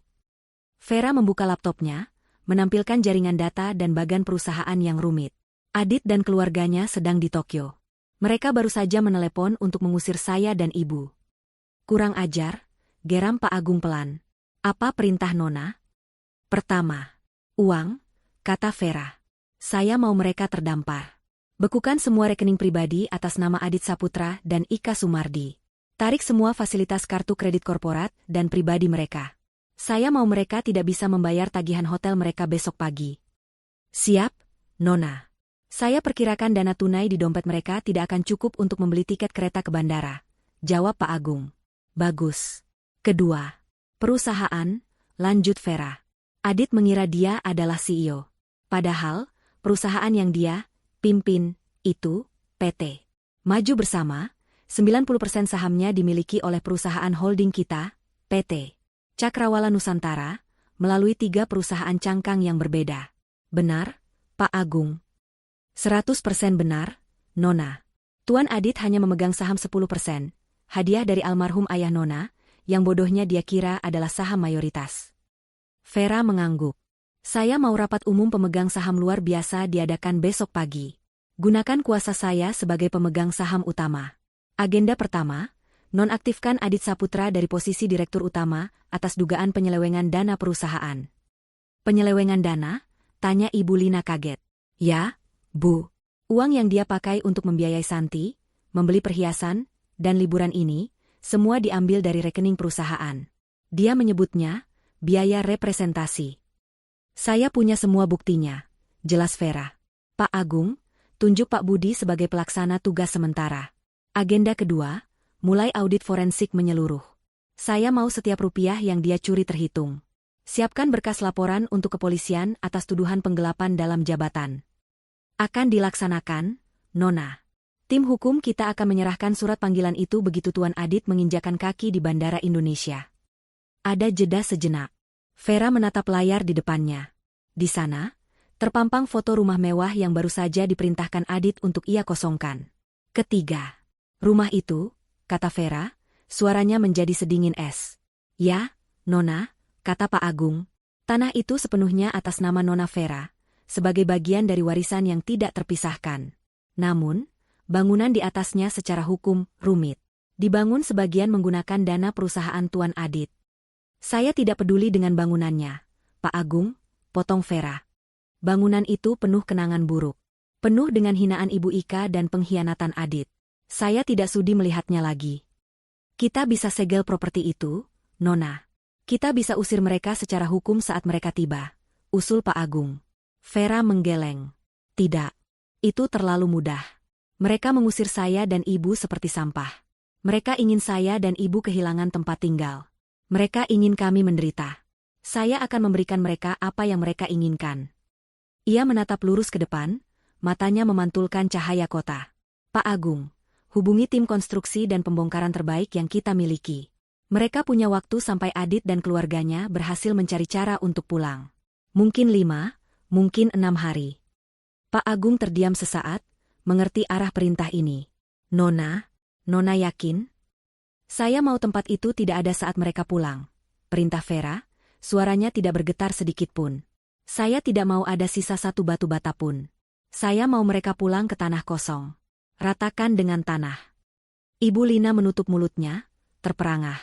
Vera membuka laptopnya, menampilkan jaringan data dan bagan perusahaan yang rumit. Adit dan keluarganya sedang di Tokyo. Mereka baru saja menelepon untuk mengusir saya dan ibu. Kurang ajar, geram Pak Agung pelan. Apa perintah Nona? Pertama, uang, kata Vera. Saya mau mereka terdampar. Bekukan semua rekening pribadi atas nama Adit Saputra dan Ika Sumardi. Tarik semua fasilitas kartu kredit korporat dan pribadi mereka. Saya mau mereka tidak bisa membayar tagihan hotel mereka besok pagi. Siap, Nona. Saya perkirakan dana tunai di dompet mereka tidak akan cukup untuk membeli tiket kereta ke bandara. Jawab Pak Agung. Bagus. Kedua, perusahaan, lanjut Vera. Adit mengira dia adalah CEO. Padahal, perusahaan yang dia pimpin itu PT Maju Bersama, 90% sahamnya dimiliki oleh perusahaan holding kita, PT Cakrawala Nusantara, melalui 3 perusahaan cangkang yang berbeda. Benar, Pak Agung? 100% benar, Nona. Tuan Adit hanya memegang saham 10%, hadiah dari almarhum ayah Nona, yang bodohnya dia kira adalah saham mayoritas. Vera mengangguk. Saya mau rapat umum pemegang saham luar biasa diadakan besok pagi. Gunakan kuasa saya sebagai pemegang saham utama. Agenda pertama, nonaktifkan Adit Saputra dari posisi direktur utama atas dugaan penyelewengan dana perusahaan. Penyelewengan dana? Tanya Ibu Lina kaget. Ya, Bu. Uang yang dia pakai untuk membiayai Santi, membeli perhiasan, dan liburan ini, semua diambil dari rekening perusahaan. Dia menyebutnya biaya representasi. Saya punya semua buktinya, jelas Vera. Pak Agung, tunjuk Pak Budi sebagai pelaksana tugas sementara. Agenda kedua, mulai audit forensik menyeluruh. Saya mau setiap rupiah yang dia curi terhitung. Siapkan berkas laporan untuk kepolisian atas tuduhan penggelapan dalam jabatan. Akan dilaksanakan, Nona. Tim hukum kita akan menyerahkan surat panggilan itu begitu Tuan Adit menginjakan kaki di Bandara Indonesia. Ada jeda sejenak. Vera menatap layar di depannya. Di sana, terpampang foto rumah mewah yang baru saja diperintahkan Adit untuk ia kosongkan. Ketiga. Rumah itu, kata Vera, suaranya menjadi sedingin es. Ya, Nona, kata Pak Agung. Tanah itu sepenuhnya atas nama Nona Vera, sebagai bagian dari warisan yang tidak terpisahkan. Namun, bangunan di atasnya secara hukum rumit. Dibangun sebagian menggunakan dana perusahaan Tuan Adit. Saya tidak peduli dengan bangunannya, Pak Agung, potong Vera. Bangunan itu penuh kenangan buruk. Penuh dengan hinaan Ibu Ika dan pengkhianatan Adit. Saya tidak sudi melihatnya lagi. Kita bisa segel properti itu, Nona. Kita bisa usir mereka secara hukum saat mereka tiba, usul Pak Agung. Vera menggeleng. Tidak. Itu terlalu mudah. Mereka mengusir saya dan ibu seperti sampah. Mereka ingin saya dan ibu kehilangan tempat tinggal. Mereka ingin kami menderita. Saya akan memberikan mereka apa yang mereka inginkan. Ia menatap lurus ke depan, matanya memantulkan cahaya kota. Pak Agung, hubungi tim konstruksi dan pembongkaran terbaik yang kita miliki. Mereka punya waktu sampai Adit dan keluarganya berhasil mencari cara untuk pulang. Mungkin 5, mungkin 6 hari. Pak Agung terdiam sesaat, mengerti arah perintah ini. Nona yakin? Saya mau tempat itu tidak ada saat mereka pulang. Perintah Vera, suaranya tidak bergetar sedikitpun. Saya tidak mau ada sisa satu batu bata pun. Saya mau mereka pulang ke tanah kosong. Ratakan dengan tanah. Ibu Lina menutup mulutnya, terperangah.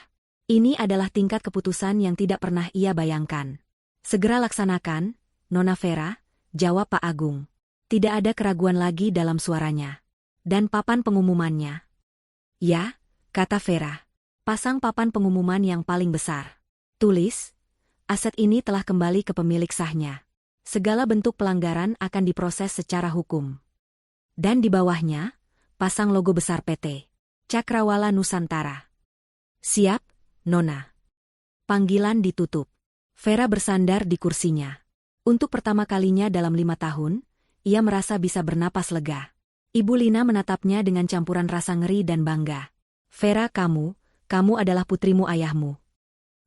Ini adalah tingkat keputusan yang tidak pernah ia bayangkan. Segera laksanakan, Nona Vera, jawab Pak Agung. Tidak ada keraguan lagi dalam suaranya. Dan papan pengumumannya. Ya, kata Vera. Pasang papan pengumuman yang paling besar. Tulis, aset ini telah kembali ke pemilik sahnya. Segala bentuk pelanggaran akan diproses secara hukum. Dan di bawahnya, pasang logo besar PT Cakrawala Nusantara. Siap, Nona. Panggilan ditutup. Vera bersandar di kursinya. Untuk pertama kalinya dalam 5 tahun, ia merasa bisa bernapas lega. Ibu Lina menatapnya dengan campuran rasa ngeri dan bangga. Vera, kamu kamu adalah putrimu ayahmu.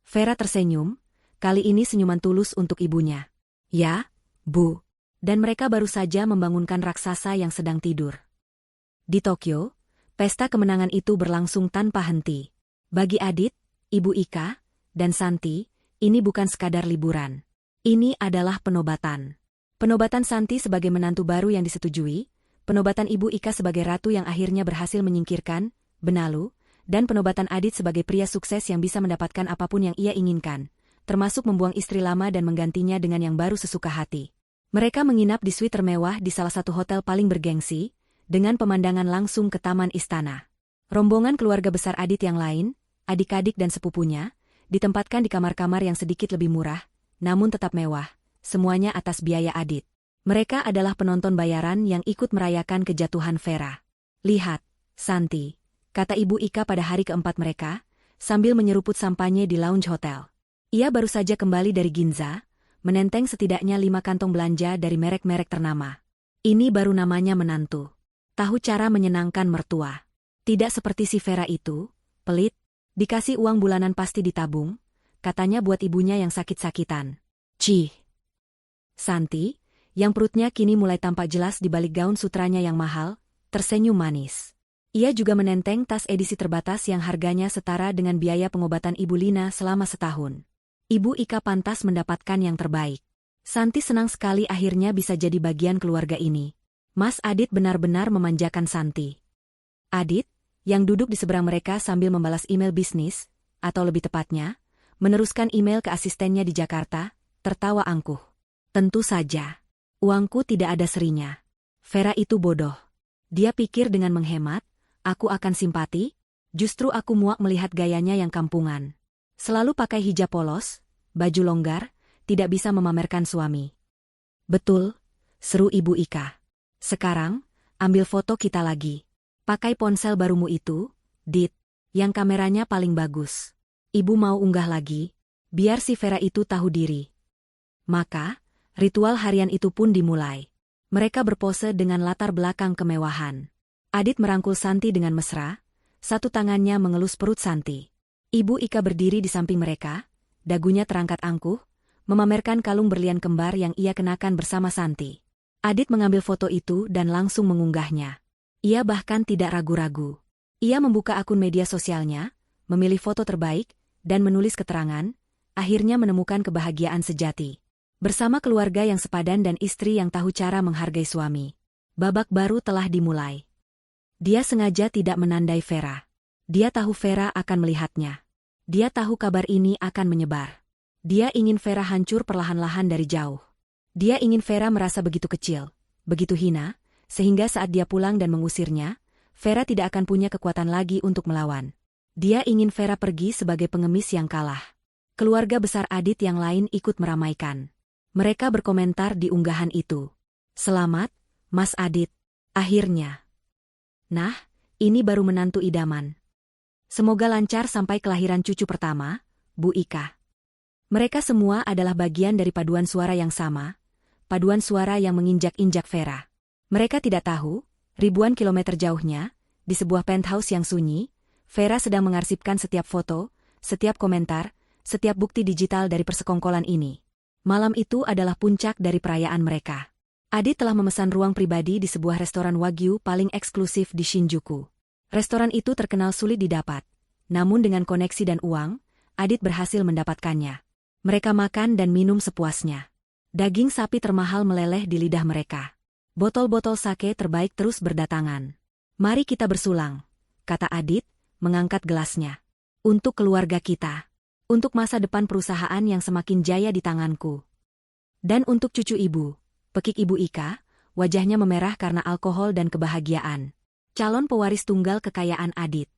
Vera tersenyum, kali ini senyuman tulus untuk ibunya. Ya, Bu. Dan mereka baru saja membangunkan raksasa yang sedang tidur. Di Tokyo, pesta kemenangan itu berlangsung tanpa henti. Bagi Adit, Ibu Ika, dan Santi, ini bukan sekadar liburan. Ini adalah penobatan. Penobatan Santi sebagai menantu baru yang disetujui, penobatan Ibu Ika sebagai ratu yang akhirnya berhasil menyingkirkan Benalu, dan penobatan Adit sebagai pria sukses yang bisa mendapatkan apapun yang ia inginkan, termasuk membuang istri lama dan menggantinya dengan yang baru sesuka hati. Mereka menginap di suite termewah di salah satu hotel paling bergengsi, dengan pemandangan langsung ke taman istana. Rombongan keluarga besar Adit yang lain, adik-adik dan sepupunya, ditempatkan di kamar-kamar yang sedikit lebih murah, namun tetap mewah, semuanya atas biaya Adit. Mereka adalah penonton bayaran yang ikut merayakan kejatuhan Vera. Lihat, Santi, kata Ibu Ika pada hari keempat mereka, sambil menyeruput sampanye di lounge hotel. Ia baru saja kembali dari Ginza, menenteng setidaknya 5 kantong belanja dari merek-merek ternama. Ini baru namanya menantu. Tahu cara menyenangkan mertua. Tidak seperti si Vera itu, pelit, dikasih uang bulanan pasti ditabung, katanya buat ibunya yang sakit-sakitan. Cih. Santi, yang perutnya kini mulai tampak jelas di balik gaun sutranya yang mahal, tersenyum manis. Ia juga menenteng tas edisi terbatas yang harganya setara dengan biaya pengobatan Ibu Lina selama setahun. Ibu Ika pantas mendapatkan yang terbaik. Santi senang sekali akhirnya bisa jadi bagian keluarga ini. Mas Adit benar-benar memanjakan Santi. Adit, yang duduk di seberang mereka sambil membalas email bisnis, atau lebih tepatnya, meneruskan email ke asistennya di Jakarta, tertawa angkuh. Tentu saja. Uangku tidak ada serinya. Vera itu bodoh. Dia pikir dengan menghemat, aku akan simpati, justru aku muak melihat gayanya yang kampungan. Selalu pakai hijab polos, baju longgar, tidak bisa memamerkan suami. Betul, seru Ibu Ika. Sekarang, ambil foto kita lagi. Pakai ponsel barumu itu, Dit, yang kameranya paling bagus. Ibu mau unggah lagi, biar si Vera itu tahu diri. Maka, ritual harian itu pun dimulai. Mereka berpose dengan latar belakang kemewahan. Adit merangkul Santi dengan mesra, satu tangannya mengelus perut Santi. Ibu Ika berdiri di samping mereka, dagunya terangkat angkuh, memamerkan kalung berlian kembar yang ia kenakan bersama Santi. Adit mengambil foto itu dan langsung mengunggahnya. Ia bahkan tidak ragu-ragu. Ia membuka akun media sosialnya, memilih foto terbaik, dan menulis keterangan, akhirnya menemukan kebahagiaan sejati. Bersama keluarga yang sepadan dan istri yang tahu cara menghargai suami. Babak baru telah dimulai. Dia sengaja tidak menandai Vera. Dia tahu Vera akan melihatnya. Dia tahu kabar ini akan menyebar. Dia ingin Vera hancur perlahan-lahan dari jauh. Dia ingin Vera merasa begitu kecil, begitu hina, sehingga saat dia pulang dan mengusirnya, Vera tidak akan punya kekuatan lagi untuk melawan. Dia ingin Vera pergi sebagai pengemis yang kalah. Keluarga besar Adit yang lain ikut meramaikan. Mereka berkomentar di unggahan itu. Selamat, Mas Adit. Akhirnya. Nah, ini baru menantu idaman. Semoga lancar sampai kelahiran cucu pertama, Bu Ika. Mereka semua adalah bagian dari paduan suara yang sama, paduan suara yang menginjak-injak Vera. Mereka tidak tahu, ribuan kilometer jauhnya, di sebuah penthouse yang sunyi, Vera sedang mengarsipkan setiap foto, setiap komentar, setiap bukti digital dari persekongkolan ini. Malam itu adalah puncak dari perayaan mereka. Adit telah memesan ruang pribadi di sebuah restoran Wagyu paling eksklusif di Shinjuku. Restoran itu terkenal sulit didapat, namun dengan koneksi dan uang, Adit berhasil mendapatkannya. Mereka makan dan minum sepuasnya. Daging sapi termahal meleleh di lidah mereka. Botol-botol sake terbaik terus berdatangan. Mari kita bersulang, kata Adit, mengangkat gelasnya. Untuk keluarga kita. Untuk masa depan perusahaan yang semakin jaya di tanganku. Dan untuk cucu ibu, pekik Ibu Ika, wajahnya memerah karena alkohol dan kebahagiaan. Calon pewaris tunggal kekayaan Adit.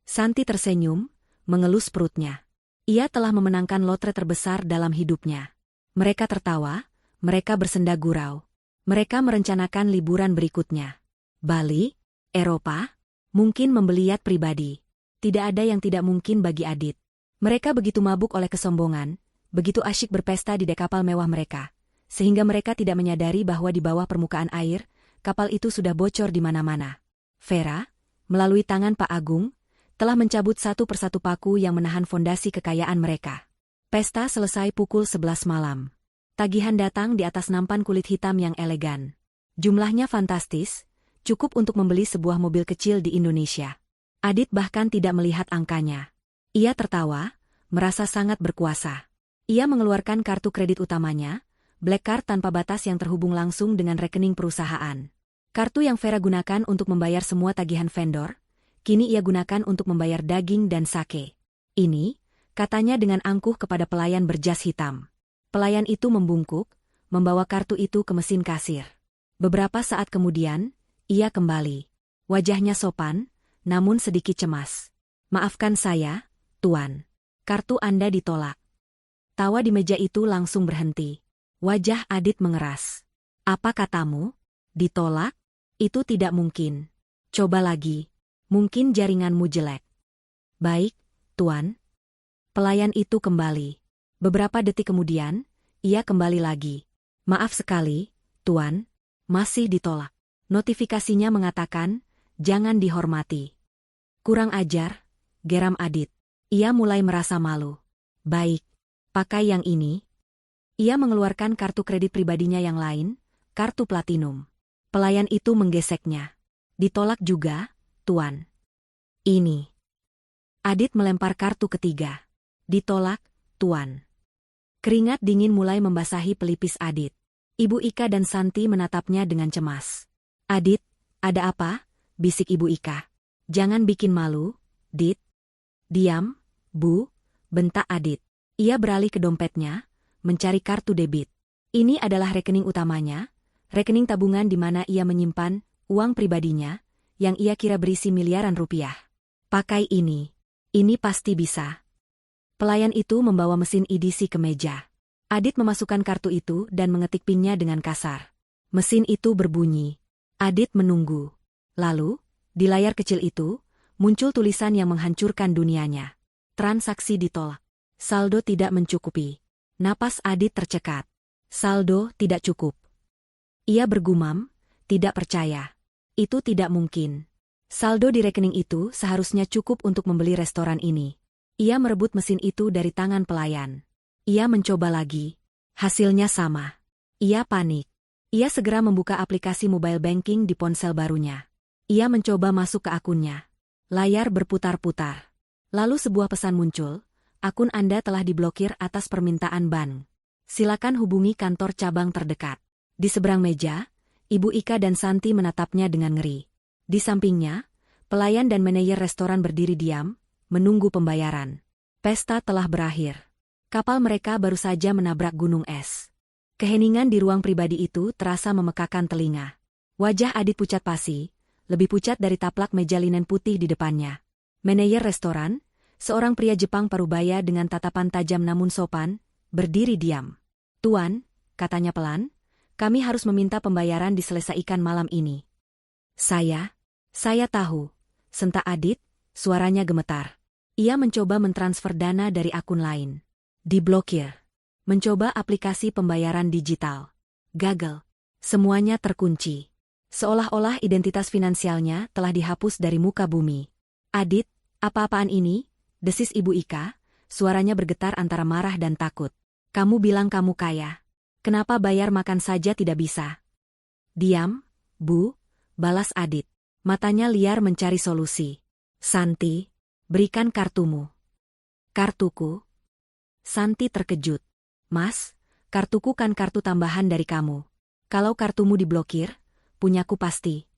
Santi tersenyum, mengelus perutnya. Ia telah memenangkan lotre terbesar dalam hidupnya. Mereka tertawa, mereka bersenda gurau. Mereka merencanakan liburan berikutnya. Bali, Eropa, mungkin membeli yacht pribadi. Tidak ada yang tidak mungkin bagi Adit. Mereka begitu mabuk oleh kesombongan, begitu asyik berpesta di dek kapal mewah mereka, sehingga mereka tidak menyadari bahwa di bawah permukaan air, kapal itu sudah bocor di mana-mana. Vera, melalui tangan Pak Agung, telah mencabut satu persatu paku yang menahan fondasi kekayaan mereka. Pesta selesai pukul 11 malam. Tagihan datang di atas nampan kulit hitam yang elegan. Jumlahnya fantastis, cukup untuk membeli sebuah mobil kecil di Indonesia. Adit bahkan tidak melihat angkanya. Ia tertawa, merasa sangat berkuasa. Ia mengeluarkan kartu kredit utamanya, Black Card tanpa batas yang terhubung langsung dengan rekening perusahaan. Kartu yang Vera gunakan untuk membayar semua tagihan vendor, kini ia gunakan untuk membayar daging dan sake. Ini, katanya dengan angkuh kepada pelayan berjas hitam. Pelayan itu membungkuk, membawa kartu itu ke mesin kasir. Beberapa saat kemudian, ia kembali. Wajahnya sopan, namun sedikit cemas. "Maafkan saya, Tuan. Kartu Anda ditolak." Tawa di meja itu langsung berhenti. Wajah Adit mengeras. "Apa katamu? Ditolak? Itu tidak mungkin. Coba lagi. Mungkin jaringanmu jelek." "Baik, Tuan." Pelayan itu kembali. Beberapa detik kemudian, ia kembali lagi. "Maaf sekali, Tuan. Masih ditolak." Notifikasinya mengatakan, "Jangan dihormati." "Kurang ajar," geram Adit. Ia mulai merasa malu. "Baik, pakai yang ini." Ia mengeluarkan kartu kredit pribadinya yang lain, kartu platinum. Pelayan itu menggeseknya. "Ditolak juga, Tuan." "Ini." Adit melempar kartu ketiga. "Ditolak, Tuan." Keringat dingin mulai membasahi pelipis Adit. Ibu Ika dan Santi menatapnya dengan cemas. "Adit, ada apa?" bisik Ibu Ika. "Jangan bikin malu, Dit." "Diam, Bu," bentak Adit. Ia beralih ke dompetnya, mencari kartu debit. Ini adalah rekening utamanya, rekening tabungan di mana ia menyimpan uang pribadinya, yang ia kira berisi miliaran rupiah. "Pakai ini pasti bisa." Pelayan itu membawa mesin EDC ke meja. Adit memasukkan kartu itu dan mengetik PIN-nya dengan kasar. Mesin itu berbunyi. Adit menunggu. Lalu, di layar kecil itu, muncul tulisan yang menghancurkan dunianya. "Transaksi ditolak. Saldo tidak mencukupi." Napas Adit tercekat. Saldo tidak cukup. Ia bergumam, tidak percaya. Itu tidak mungkin. Saldo di rekening itu seharusnya cukup untuk membeli restoran ini. Ia merebut mesin itu dari tangan pelayan. Ia mencoba lagi. Hasilnya sama. Ia panik. Ia segera membuka aplikasi mobile banking di ponsel barunya. Ia mencoba masuk ke akunnya. Layar berputar-putar. Lalu sebuah pesan muncul, "Akun Anda telah diblokir atas permintaan bank. Silakan hubungi kantor cabang terdekat." Di seberang meja, Ibu Ika dan Santi menatapnya dengan ngeri. Di sampingnya, pelayan dan manajer restoran berdiri diam, menunggu pembayaran. Pesta telah berakhir. Kapal mereka baru saja menabrak gunung es. Keheningan di ruang pribadi itu terasa memekakan telinga. Wajah Adit pucat pasi, lebih pucat dari taplak meja linen putih di depannya. Manajer restoran, seorang pria Jepang parubaya dengan tatapan tajam namun sopan, berdiri diam. "Tuan," katanya pelan, "kami harus meminta pembayaran diselesaikan malam ini." Saya tahu," sentak Adit, suaranya gemetar. Ia mencoba mentransfer dana dari akun lain. Diblokir. Mencoba aplikasi pembayaran digital. Gagal. Semuanya terkunci. Seolah-olah identitas finansialnya telah dihapus dari muka bumi. "Adit, apa-apaan ini?" desis Ibu Ika, suaranya bergetar antara marah dan takut. "Kamu bilang kamu kaya. Kenapa bayar makan saja tidak bisa?" "Diam, Bu," balas Adit. Matanya liar mencari solusi. "Santi, berikan kartumu." "Kartuku?" Santi terkejut. "Mas, kartuku kan kartu tambahan dari kamu. Kalau kartumu diblokir, punyaku pasti."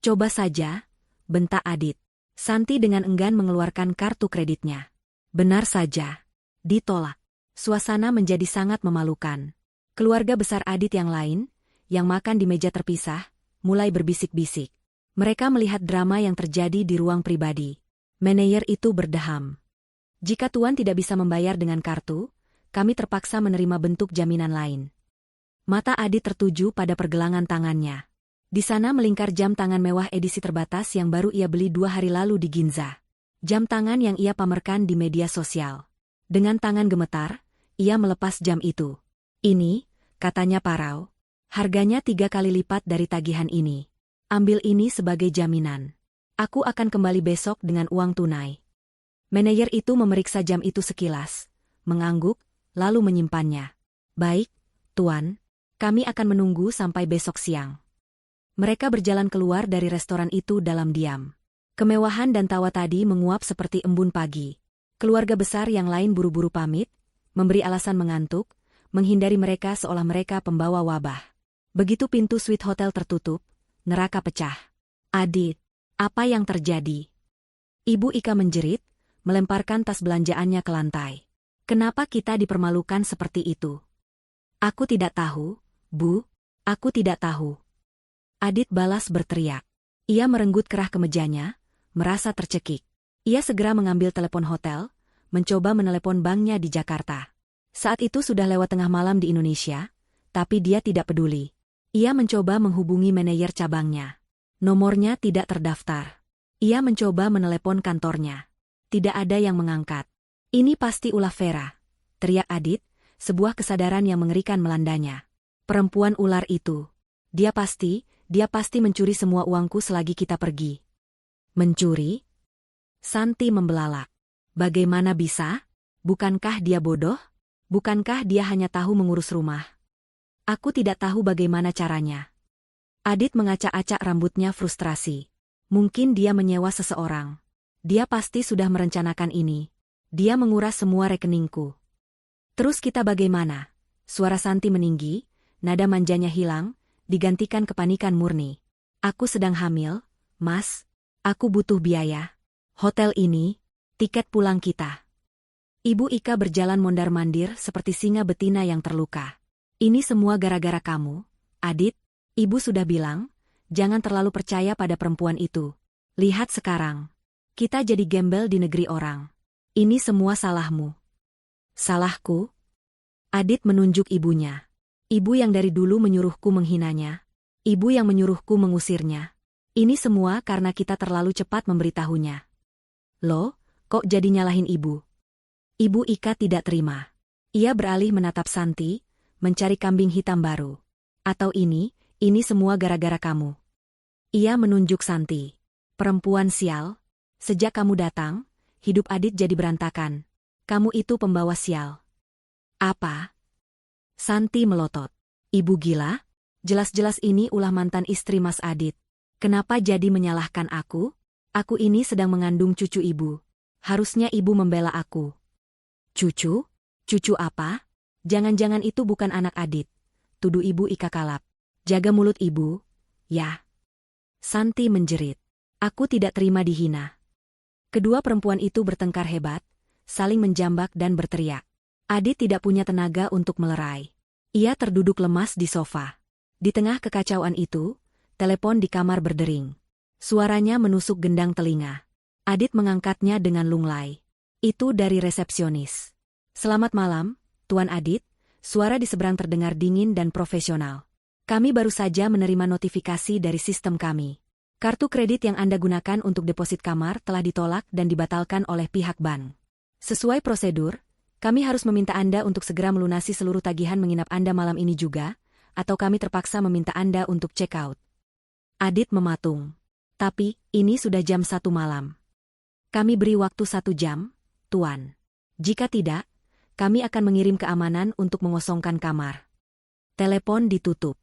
"Coba saja," bentak Adit. Santi dengan enggan mengeluarkan kartu kreditnya. Benar saja. Ditolak. Suasana menjadi sangat memalukan. Keluarga besar Adit yang lain, yang makan di meja terpisah, mulai berbisik-bisik. Mereka melihat drama yang terjadi di ruang pribadi. Manajer itu berdeham. "Jika Tuan tidak bisa membayar dengan kartu, kami terpaksa menerima bentuk jaminan lain." Mata Adit tertuju pada pergelangan tangannya. Di sana melingkar jam tangan mewah edisi terbatas yang baru ia beli 2 hari lalu di Ginza. Jam tangan yang ia pamerkan di media sosial. Dengan tangan gemetar, ia melepas jam itu. "Ini," katanya parau, "harganya 3 kali lipat dari tagihan ini. Ambil ini sebagai jaminan." Aku akan kembali besok dengan uang tunai. Manajer itu memeriksa jam itu sekilas, mengangguk, lalu menyimpannya. Baik, Tuan. Kami akan menunggu sampai besok siang. Mereka berjalan keluar dari restoran itu dalam diam. Kemewahan dan tawa tadi menguap seperti embun pagi. Keluarga besar yang lain buru-buru pamit, memberi alasan mengantuk, menghindari mereka seolah mereka pembawa wabah. Begitu pintu suite hotel tertutup, neraka pecah. Adit, apa yang terjadi? Ibu Ika menjerit, melemparkan tas belanjaannya ke lantai. Kenapa kita dipermalukan seperti itu? Aku tidak tahu, Bu. Aku tidak tahu. Adit balas berteriak. Ia merenggut kerah kemejanya, merasa tercekik. Ia segera mengambil telepon hotel, mencoba menelepon banknya di Jakarta. Saat itu sudah lewat tengah malam di Indonesia, tapi dia tidak peduli. Ia mencoba menghubungi manajer cabangnya. Nomornya tidak terdaftar. Ia mencoba menelepon kantornya. Tidak ada yang mengangkat. Ini pasti ulah Vera, teriak Adit, sebuah kesadaran yang mengerikan melandanya. Perempuan ular itu. Dia pasti mencuri semua uangku selagi kita pergi. Mencuri? Santi membelalak. Bagaimana bisa? Bukankah dia bodoh? Bukankah dia hanya tahu mengurus rumah? Aku tidak tahu bagaimana caranya. Adit mengacak-acak rambutnya frustrasi. Mungkin dia menyewa seseorang. Dia pasti sudah merencanakan ini. Dia menguras semua rekeningku. Terus kita bagaimana? Suara Santi meninggi, nada manjanya hilang, digantikan kepanikan murni. Aku sedang hamil, Mas. Aku butuh biaya. Hotel ini, tiket pulang kita. Ibu Ika berjalan mondar-mandir seperti singa betina yang terluka. Ini semua gara-gara kamu, Adit. Ibu sudah bilang, jangan terlalu percaya pada perempuan itu. Lihat sekarang. Kita jadi gembel di negeri orang. Ini semua salahmu. Salahku? Adit menunjuk ibunya. Ibu yang dari dulu menyuruhku menghinanya. Ibu yang menyuruhku mengusirnya. Ini semua karena kita terlalu cepat memberitahunya. Loh, kok jadi nyalahin ibu? Ibu Ika tidak terima. Ia beralih menatap Santi, mencari kambing hitam baru. Atau ini semua gara-gara kamu. Ia menunjuk Santi. Perempuan sial, sejak kamu datang, hidup Adit jadi berantakan. Kamu itu pembawa sial. Apa? Santi melotot. Ibu gila? Jelas-jelas ini ulah mantan istri Mas Adit. Kenapa jadi menyalahkan aku? Aku ini sedang mengandung cucu ibu. Harusnya ibu membela aku. Cucu? Cucu apa? Jangan-jangan itu bukan anak Adit. Tuduh ibu Ika kalap. Jaga mulut ibu, ya. Santi menjerit. Aku tidak terima dihina. Kedua perempuan itu bertengkar hebat, saling menjambak dan berteriak. Adit tidak punya tenaga untuk melerai. Ia terduduk lemas di sofa. Di tengah kekacauan itu, telepon di kamar berdering. Suaranya menusuk gendang telinga. Adit mengangkatnya dengan lunglai. Itu dari resepsionis. Selamat malam, Tuan Adit. Suara di seberang terdengar dingin dan profesional. Kami baru saja menerima notifikasi dari sistem kami. Kartu kredit yang Anda gunakan untuk deposit kamar telah ditolak dan dibatalkan oleh pihak bank. Sesuai prosedur, kami harus meminta Anda untuk segera melunasi seluruh tagihan menginap Anda malam ini juga, atau kami terpaksa meminta Anda untuk check out. Adit mematung. Tapi, ini sudah jam 1 malam. Kami beri waktu 1 jam, Tuan. Jika tidak, kami akan mengirim keamanan untuk mengosongkan kamar. Telepon ditutup.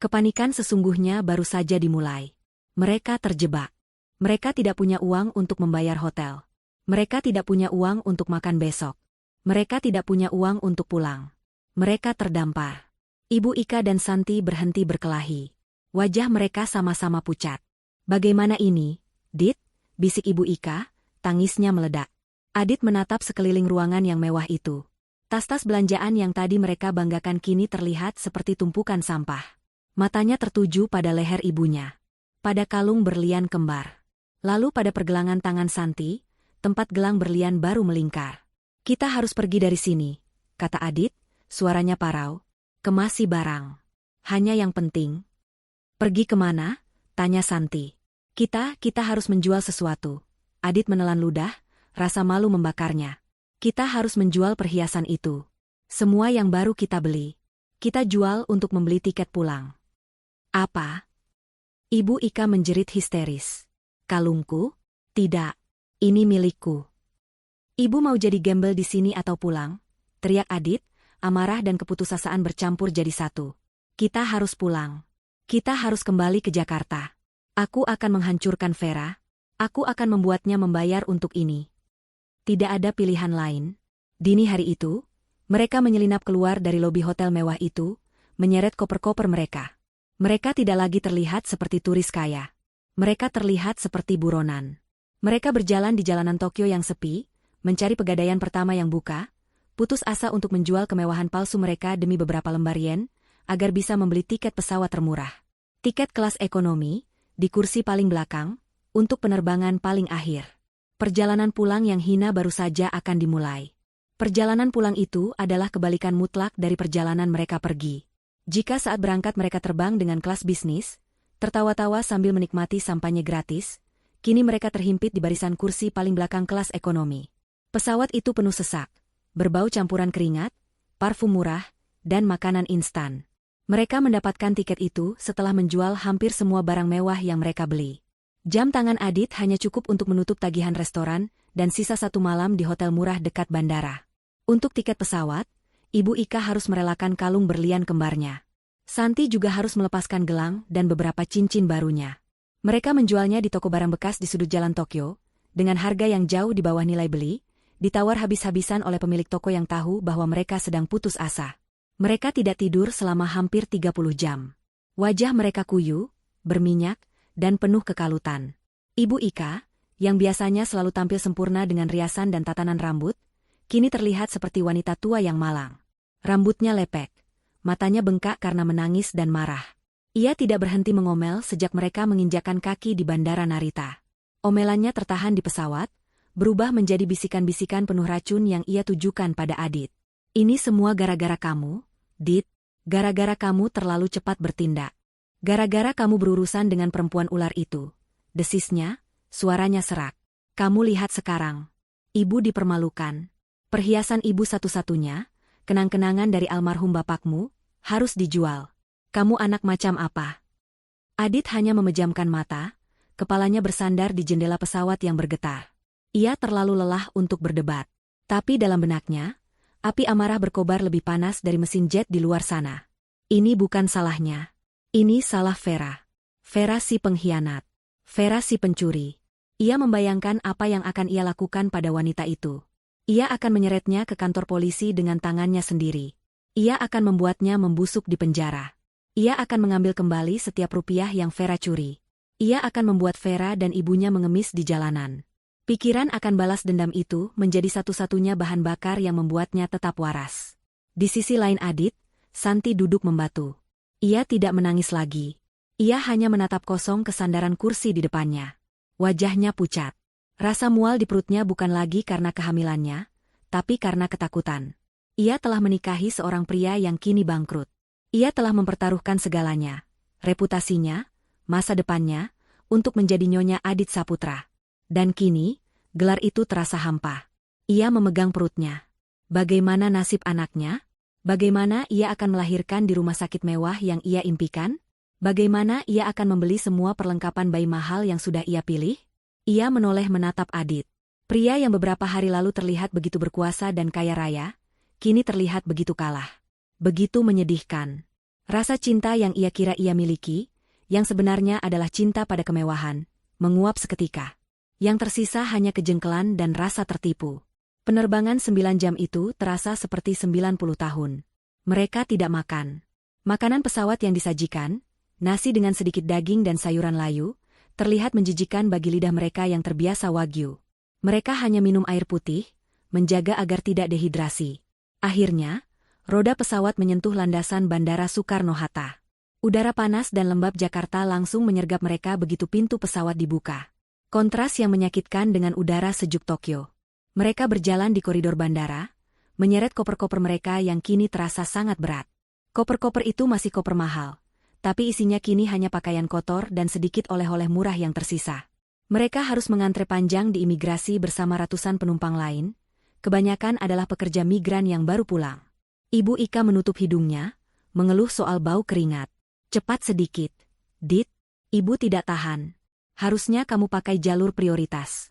Kepanikan sesungguhnya baru saja dimulai. Mereka terjebak. Mereka tidak punya uang untuk membayar hotel. Mereka tidak punya uang untuk makan besok. Mereka tidak punya uang untuk pulang. Mereka terdampar. Ibu Ika dan Santi berhenti berkelahi. Wajah mereka sama-sama pucat. Bagaimana ini, Dit? Bisik Ibu Ika, tangisnya meledak. Adit menatap sekeliling ruangan yang mewah itu. Tas-tas belanjaan yang tadi mereka banggakan kini terlihat seperti tumpukan sampah. Matanya tertuju pada leher ibunya. Pada kalung berlian kembar. Lalu pada pergelangan tangan Santi, tempat gelang berlian baru melingkar. Kita harus pergi dari sini, kata Adit, suaranya parau. Kemasi barang. Hanya yang penting. Pergi kemana? Tanya Santi. Kita harus menjual sesuatu. Adit menelan ludah, rasa malu membakarnya. Kita harus menjual perhiasan itu. Semua yang baru kita beli. Kita jual untuk membeli tiket pulang. Apa? Ibu Ika menjerit histeris. Kalungku? Tidak. Ini milikku. Ibu mau jadi gembel di sini atau pulang? Teriak Adit, amarah dan keputusasaan bercampur jadi satu. Kita harus pulang. Kita harus kembali ke Jakarta. Aku akan menghancurkan Vera. Aku akan membuatnya membayar untuk ini. Tidak ada pilihan lain. Dini hari itu, mereka menyelinap keluar dari lobi hotel mewah itu, menyeret koper-koper mereka. Mereka tidak lagi terlihat seperti turis kaya. Mereka terlihat seperti buronan. Mereka berjalan di jalanan Tokyo yang sepi, mencari pegadaian pertama yang buka, putus asa untuk menjual kemewahan palsu mereka demi beberapa lembar yen, agar bisa membeli tiket pesawat termurah. Tiket kelas ekonomi, di kursi paling belakang, untuk penerbangan paling akhir. Perjalanan pulang yang hina baru saja akan dimulai. Perjalanan pulang itu adalah kebalikan mutlak dari perjalanan mereka pergi. Jika saat berangkat mereka terbang dengan kelas bisnis, tertawa-tawa sambil menikmati sampahnya gratis, kini mereka terhimpit di barisan kursi paling belakang kelas ekonomi. Pesawat itu penuh sesak, berbau campuran keringat, parfum murah, dan makanan instan. Mereka mendapatkan tiket itu setelah menjual hampir semua barang mewah yang mereka beli. Jam tangan Adit hanya cukup untuk menutup tagihan restoran dan sisa 1 malam di hotel murah dekat bandara. Untuk tiket pesawat, Ibu Ika harus merelakan kalung berlian kembarnya. Santi juga harus melepaskan gelang dan beberapa cincin barunya. Mereka menjualnya di toko barang bekas di sudut jalan Tokyo, dengan harga yang jauh di bawah nilai beli, ditawar habis-habisan oleh pemilik toko yang tahu bahwa mereka sedang putus asa. Mereka tidak tidur selama hampir 30 jam. Wajah mereka kuyu, berminyak, dan penuh kekalutan. Ibu Ika, yang biasanya selalu tampil sempurna dengan riasan dan tatanan rambut, kini terlihat seperti wanita tua yang malang. Rambutnya lepek, matanya bengkak karena menangis dan marah. Ia tidak berhenti mengomel sejak mereka menginjakan kaki di Bandara Narita. Omelannya tertahan di pesawat, berubah menjadi bisikan-bisikan penuh racun yang ia tujukan pada Adit. Ini semua gara-gara kamu, Dit. Gara-gara kamu terlalu cepat bertindak. Gara-gara kamu berurusan dengan perempuan ular itu. Desisnya, suaranya serak. Kamu lihat sekarang. Ibu dipermalukan. Perhiasan ibu satu-satunya, kenang-kenangan dari almarhum bapakmu, harus dijual. Kamu anak macam apa? Adit hanya memejamkan mata, kepalanya bersandar di jendela pesawat yang bergetar. Ia terlalu lelah untuk berdebat. Tapi dalam benaknya, api amarah berkobar lebih panas dari mesin jet di luar sana. Ini bukan salahnya. Ini salah Vera. Vera si pengkhianat. Vera si pencuri. Ia membayangkan apa yang akan ia lakukan pada wanita itu. Ia akan menyeretnya ke kantor polisi dengan tangannya sendiri. Ia akan membuatnya membusuk di penjara. Ia akan mengambil kembali setiap rupiah yang Vera curi. Ia akan membuat Vera dan ibunya mengemis di jalanan. Pikiran akan balas dendam itu menjadi satu-satunya bahan bakar yang membuatnya tetap waras. Di sisi lain Adit, Santi duduk membatu. Ia tidak menangis lagi. Ia hanya menatap kosong kesandaran kursi di depannya. Wajahnya pucat. Rasa mual di perutnya bukan lagi karena kehamilannya, tapi karena ketakutan. Ia telah menikahi seorang pria yang kini bangkrut. Ia telah mempertaruhkan segalanya, reputasinya, masa depannya, untuk menjadi Nyonya Adit Saputra. Dan kini, gelar itu terasa hampa. Ia memegang perutnya. Bagaimana nasib anaknya? Bagaimana ia akan melahirkan di rumah sakit mewah yang ia impikan? Bagaimana ia akan membeli semua perlengkapan bayi mahal yang sudah ia pilih? Ia menoleh menatap Adit. Pria yang beberapa hari lalu terlihat begitu berkuasa dan kaya raya, kini terlihat begitu kalah. Begitu menyedihkan. Rasa cinta yang ia kira ia miliki, yang sebenarnya adalah cinta pada kemewahan, menguap seketika. Yang tersisa hanya kejengkelan dan rasa tertipu. Penerbangan 9 jam itu terasa seperti 90 tahun. Mereka tidak makan. Makanan pesawat yang disajikan, nasi dengan sedikit daging dan sayuran layu, terlihat menjijikan bagi lidah mereka yang terbiasa wagyu. Mereka hanya minum air putih, menjaga agar tidak dehidrasi. Akhirnya, roda pesawat menyentuh landasan Bandara Soekarno-Hatta. Udara panas dan lembab Jakarta langsung menyergap mereka begitu pintu pesawat dibuka. Kontras yang menyakitkan dengan udara sejuk Tokyo. Mereka berjalan di koridor bandara, menyeret koper-koper mereka yang kini terasa sangat berat. Koper-koper itu masih koper mahal, tapi isinya kini hanya pakaian kotor dan sedikit oleh-oleh murah yang tersisa. Mereka harus mengantre panjang di imigrasi bersama ratusan penumpang lain, kebanyakan adalah pekerja migran yang baru pulang. Ibu Ika menutup hidungnya, mengeluh soal bau keringat. Cepat sedikit, Dit. Ibu tidak tahan. Harusnya kamu pakai jalur prioritas.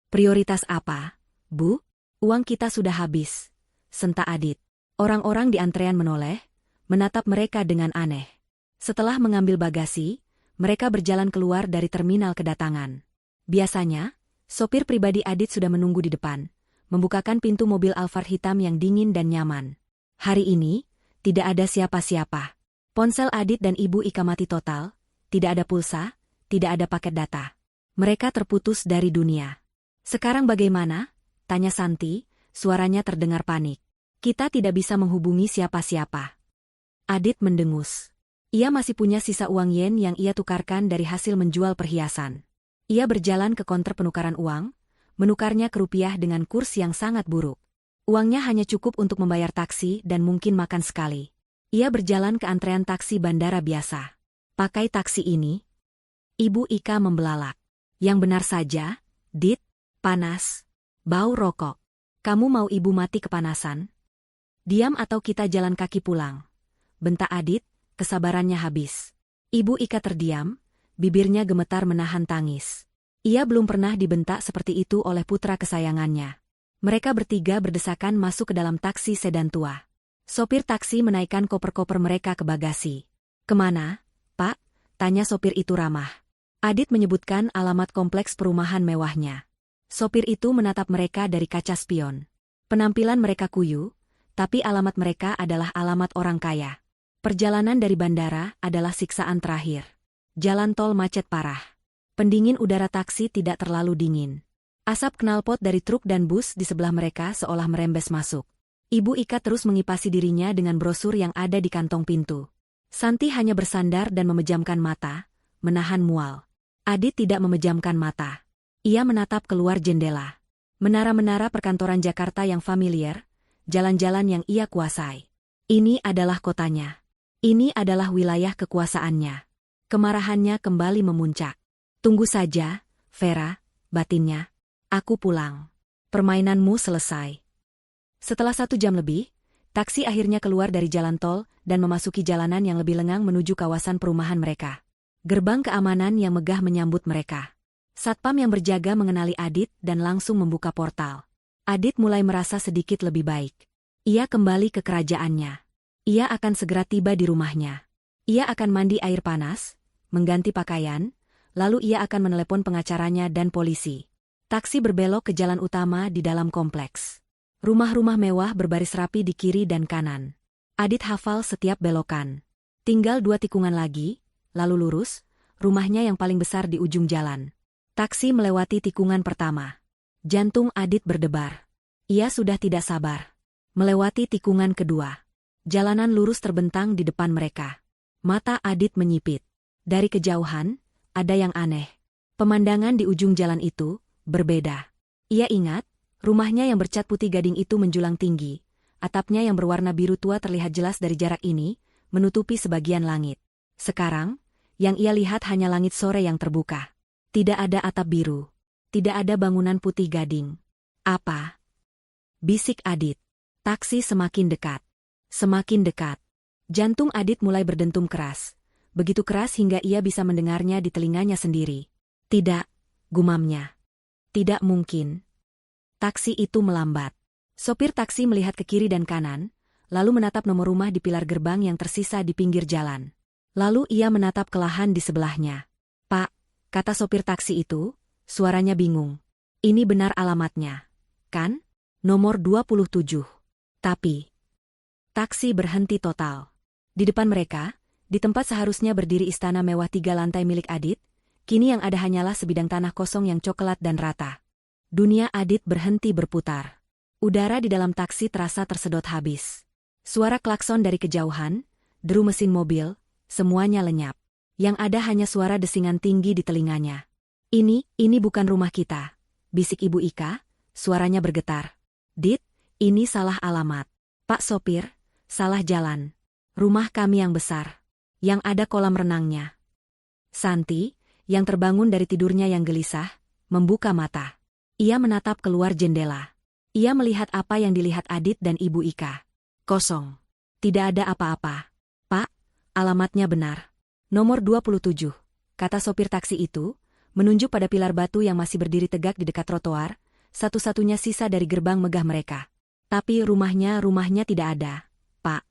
Prioritas apa, Bu? Uang kita sudah habis, senta Adit. Orang-orang di antrean menoleh, menatap mereka dengan aneh. Setelah mengambil bagasi, mereka berjalan keluar dari terminal kedatangan. Biasanya, sopir pribadi Adit sudah menunggu di depan, membukakan pintu mobil Alphard hitam yang dingin dan nyaman. Hari ini, tidak ada siapa-siapa. Ponsel Adit dan Ibu Ika mati total, tidak ada pulsa, tidak ada paket data. Mereka terputus dari dunia. Sekarang bagaimana? Tanya Santi, suaranya terdengar panik. Kita tidak bisa menghubungi siapa-siapa. Adit mendengus. Ia masih punya sisa uang yen yang ia tukarkan dari hasil menjual perhiasan. Ia berjalan ke konter penukaran uang, menukarnya ke rupiah dengan kurs yang sangat buruk. Uangnya hanya cukup untuk membayar taksi dan mungkin makan sekali. Ia berjalan ke antrean taksi bandara biasa. Pakai taksi ini? Ibu Ika membelalak. Yang benar saja, Dit, panas, bau rokok. Kamu mau ibu mati kepanasan? Diam atau kita jalan kaki pulang. Bentak Adit, kesabarannya habis. Ibu Ika terdiam, bibirnya gemetar menahan tangis. Ia belum pernah dibentak seperti itu oleh putra kesayangannya. Mereka bertiga berdesakan masuk ke dalam taksi sedan tua. Sopir taksi menaikkan koper-koper mereka ke bagasi. Kemana, Pak? Tanya sopir itu ramah. Adit menyebutkan alamat kompleks perumahan mewahnya. Sopir itu menatap mereka dari kaca spion. Penampilan mereka kuyu, tapi alamat mereka adalah alamat orang kaya. Perjalanan dari bandara adalah siksaan terakhir. Jalan tol macet parah. Pendingin udara taksi tidak terlalu dingin. Asap knalpot dari truk dan bus di sebelah mereka seolah merembes masuk. Ibu Ika terus mengipasi dirinya dengan brosur yang ada di kantong pintu. Santi hanya bersandar dan memejamkan mata, menahan mual. Adit tidak memejamkan mata. Ia menatap keluar jendela. Menara-menara perkantoran Jakarta yang familiar, jalan-jalan yang ia kuasai. Ini adalah kotanya. Ini adalah wilayah kekuasaannya. Kemarahannya kembali memuncak. Tunggu saja, Vera, batinnya. Aku pulang. Permainanmu selesai. Setelah 1 jam lebih, taksi akhirnya keluar dari jalan tol dan memasuki jalanan yang lebih lengang menuju kawasan perumahan mereka. Gerbang keamanan yang megah menyambut mereka. Satpam yang berjaga mengenali Adit dan langsung membuka portal. Adit mulai merasa sedikit lebih baik. Ia kembali ke kerajaannya. Ia akan segera tiba di rumahnya. Ia akan mandi air panas, mengganti pakaian, lalu ia akan menelepon pengacaranya dan polisi. Taksi berbelok ke jalan utama di dalam kompleks. Rumah-rumah mewah berbaris rapi di kiri dan kanan. Adit hafal setiap belokan. Tinggal 2 tikungan lagi, lalu lurus, rumahnya yang paling besar di ujung jalan. Taksi melewati tikungan pertama. Jantung Adit berdebar. Ia sudah tidak sabar. Melewati tikungan kedua. Jalanan lurus terbentang di depan mereka. Mata Adit menyipit. Dari kejauhan, ada yang aneh. Pemandangan di ujung jalan itu berbeda. Ia ingat, rumahnya yang bercat putih gading itu menjulang tinggi. Atapnya yang berwarna biru tua terlihat jelas dari jarak ini, menutupi sebagian langit. Sekarang, yang ia lihat hanya langit sore yang terbuka. Tidak ada atap biru. Tidak ada bangunan putih gading. Apa? Bisik Adit. Taksi semakin dekat. Semakin dekat. Jantung Adit mulai berdentum keras. Begitu keras hingga ia bisa mendengarnya di telinganya sendiri. Tidak, gumamnya. Tidak mungkin. Taksi itu melambat. Sopir taksi melihat ke kiri dan kanan, lalu menatap nomor rumah di pilar gerbang yang tersisa di pinggir jalan. Lalu ia menatap ke lahan di sebelahnya. Pak, kata sopir taksi itu, suaranya bingung. Ini benar alamatnya, kan? Nomor 27. Tapi, taksi berhenti total. Di depan mereka, di tempat seharusnya berdiri istana mewah 3 lantai milik Adit, kini yang ada hanyalah sebidang tanah kosong yang coklat dan rata. Dunia Adit berhenti berputar. Udara di dalam taksi terasa tersedot habis. Suara klakson dari kejauhan, deru mesin mobil, semuanya lenyap. Yang ada hanya suara desingan tinggi di telinganya. Ini bukan rumah kita, bisik Ibu Ika, suaranya bergetar. Dit, ini salah alamat. Pak sopir, salah jalan. Rumah kami yang besar. Yang ada kolam renangnya. Santi, yang terbangun dari tidurnya yang gelisah, membuka mata. Ia menatap keluar jendela. Ia melihat apa yang dilihat Adit dan Ibu Ika. Kosong. Tidak ada apa-apa. Pak, alamatnya benar. Nomor 27, kata sopir taksi itu, menunjuk pada pilar batu yang masih berdiri tegak di dekat trotoar, satu-satunya sisa dari gerbang megah mereka. Tapi rumahnya tidak ada, Pak.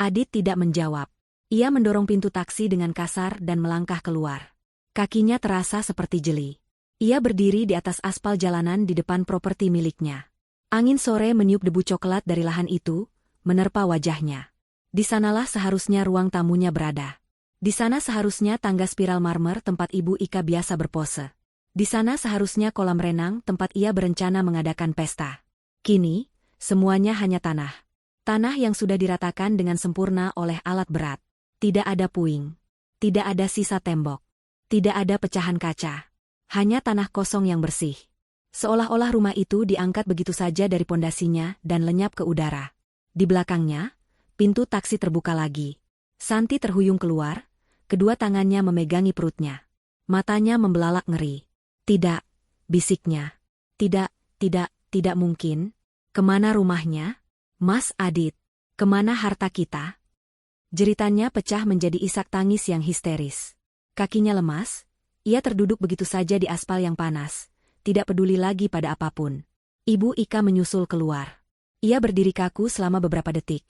Adit tidak menjawab. Ia mendorong pintu taksi dengan kasar dan melangkah keluar. Kakinya terasa seperti jeli. Ia berdiri di atas aspal jalanan di depan properti miliknya. Angin sore meniup debu coklat dari lahan itu, menerpa wajahnya. Di sanalah seharusnya ruang tamunya berada. Di sana seharusnya tangga spiral marmer tempat Ibu Ika biasa berpose. Di sana seharusnya kolam renang tempat ia berencana mengadakan pesta. Kini, semuanya hanya tanah. Tanah yang sudah diratakan dengan sempurna oleh alat berat. Tidak ada puing. Tidak ada sisa tembok. Tidak ada pecahan kaca. Hanya tanah kosong yang bersih. Seolah-olah rumah itu diangkat begitu saja dari pondasinya dan lenyap ke udara. Di belakangnya, pintu taksi terbuka lagi. Santi terhuyung keluar, kedua tangannya memegangi perutnya. Matanya membelalak ngeri. Tidak, bisiknya. Tidak mungkin. Kemana rumahnya? Mas Adit, kemana harta kita? Jeritannya pecah menjadi isak tangis yang histeris. Kakinya lemas, ia terduduk begitu saja di aspal yang panas, tidak peduli lagi pada apapun. Ibu Ika menyusul keluar. Ia berdiri kaku selama beberapa detik.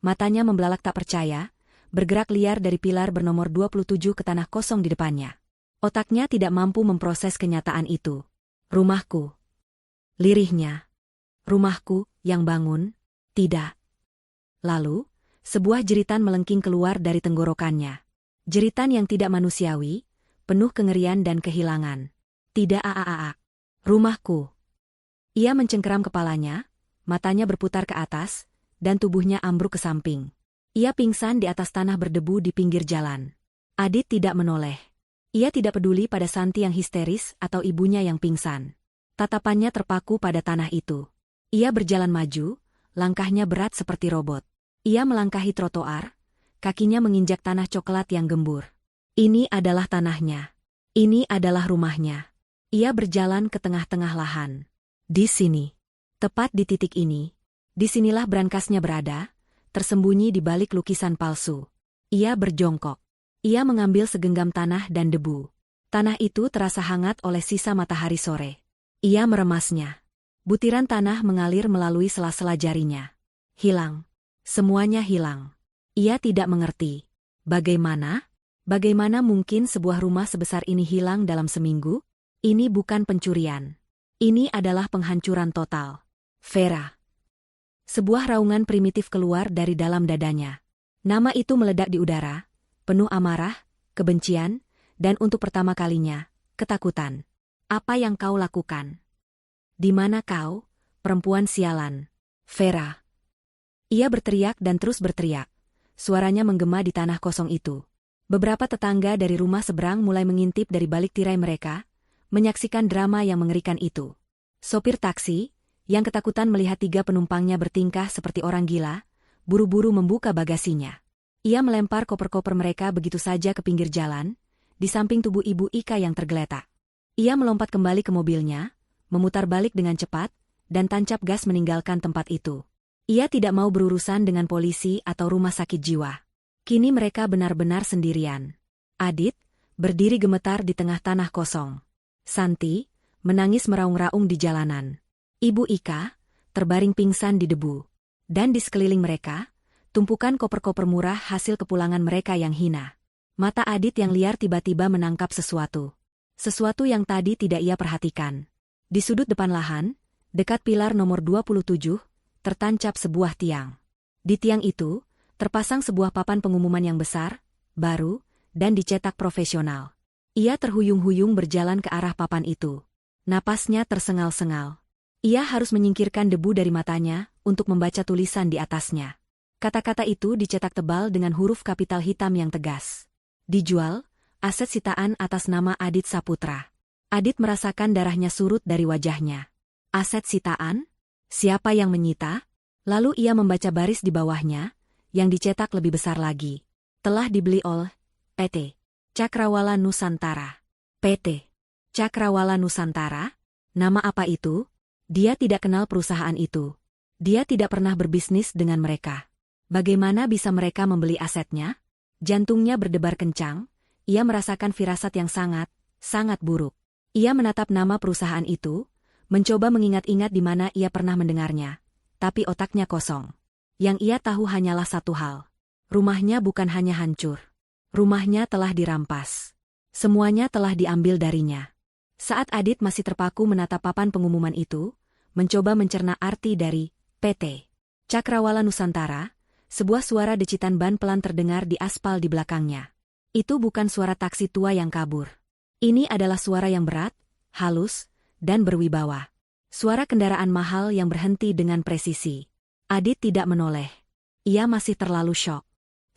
Matanya membelalak tak percaya, bergerak liar dari pilar bernomor 27 ke tanah kosong di depannya. Otaknya tidak mampu memproses kenyataan itu. Rumahku. Lirihnya. Rumahku, yang bangun? Tidak. Lalu, sebuah jeritan melengking keluar dari tenggorokannya. Jeritan yang tidak manusiawi, penuh kengerian dan kehilangan. Tidak Rumahku. Ia mencengkeram kepalanya, matanya berputar ke atas, dan tubuhnya ambruk ke samping. Ia pingsan di atas tanah berdebu di pinggir jalan. Adit tidak menoleh. Ia tidak peduli pada Santi yang histeris atau ibunya yang pingsan. Tatapannya terpaku pada tanah itu. Ia berjalan maju, langkahnya berat seperti robot. Ia melangkahi trotoar, kakinya menginjak tanah coklat yang gembur. Ini adalah tanahnya. Ini adalah rumahnya. Ia berjalan ke tengah-tengah lahan. Di sini. Tepat di titik ini. Disinilah brankasnya berada, tersembunyi di balik lukisan palsu. Ia berjongkok. Ia mengambil segenggam tanah dan debu. Tanah itu terasa hangat oleh sisa matahari sore. Ia meremasnya. Butiran tanah mengalir melalui sela-sela jarinya. Hilang. Semuanya hilang. Ia tidak mengerti. Bagaimana mungkin sebuah rumah sebesar ini hilang dalam seminggu? Ini bukan pencurian. Ini adalah penghancuran total. Vera. Sebuah raungan primitif keluar dari dalam dadanya. Nama itu meledak di udara, penuh amarah, kebencian, dan untuk pertama kalinya, ketakutan. Apa yang kau lakukan? Di mana kau, perempuan sialan? Vera. Ia berteriak dan terus berteriak. Suaranya menggema di tanah kosong itu. Beberapa tetangga dari rumah seberang mulai mengintip dari balik tirai mereka, menyaksikan drama yang mengerikan itu. Sopir taksi, yang ketakutan melihat 3 penumpangnya bertingkah seperti orang gila, buru-buru membuka bagasinya. Ia melempar koper-koper mereka begitu saja ke pinggir jalan, di samping tubuh Ibu Ika yang tergeletak. Ia melompat kembali ke mobilnya, memutar balik dengan cepat, dan tancap gas meninggalkan tempat itu. Ia tidak mau berurusan dengan polisi atau rumah sakit jiwa. Kini mereka benar-benar sendirian. Adit, berdiri gemetar di tengah tanah kosong. Santi, menangis meraung-raung di jalanan. Ibu Ika, terbaring pingsan di debu. Dan di sekeliling mereka, tumpukan koper-koper murah hasil kepulangan mereka yang hina. Mata Adit yang liar tiba-tiba menangkap sesuatu. Sesuatu yang tadi tidak ia perhatikan. Di sudut depan lahan, dekat pilar nomor 27, tertancap sebuah tiang. Di tiang itu, terpasang sebuah papan pengumuman yang besar, baru, dan dicetak profesional. Ia terhuyung-huyung berjalan ke arah papan itu. Napasnya tersengal-sengal. Ia harus menyingkirkan debu dari matanya untuk membaca tulisan di atasnya. Kata-kata itu dicetak tebal dengan huruf kapital hitam yang tegas. Dijual, aset sitaan atas nama Adit Saputra. Adit merasakan darahnya surut dari wajahnya. Aset sitaan? Siapa yang menyita? Lalu ia membaca baris di bawahnya, yang dicetak lebih besar lagi. Telah dibeli oleh PT Cakrawala Nusantara. PT Cakrawala Nusantara? Nama apa itu? Dia tidak kenal perusahaan itu. Dia tidak pernah berbisnis dengan mereka. Bagaimana bisa mereka membeli asetnya? Jantungnya berdebar kencang, ia merasakan firasat yang sangat, Sangat buruk. Ia menatap nama perusahaan itu, mencoba mengingat-ingat di mana ia pernah mendengarnya, tapi otaknya kosong. Yang ia tahu hanyalah satu hal. Rumahnya bukan hanya hancur. Rumahnya telah dirampas. Semuanya telah diambil darinya. Saat Adit masih terpaku menatap papan pengumuman itu, mencoba mencerna arti dari PT Cakrawala Nusantara, sebuah suara decitan ban pelan terdengar di aspal di belakangnya. Itu bukan suara taksi tua yang kabur. Ini adalah suara yang berat, halus, dan berwibawa. Suara kendaraan mahal yang berhenti dengan presisi. Adit tidak menoleh. Ia masih terlalu syok.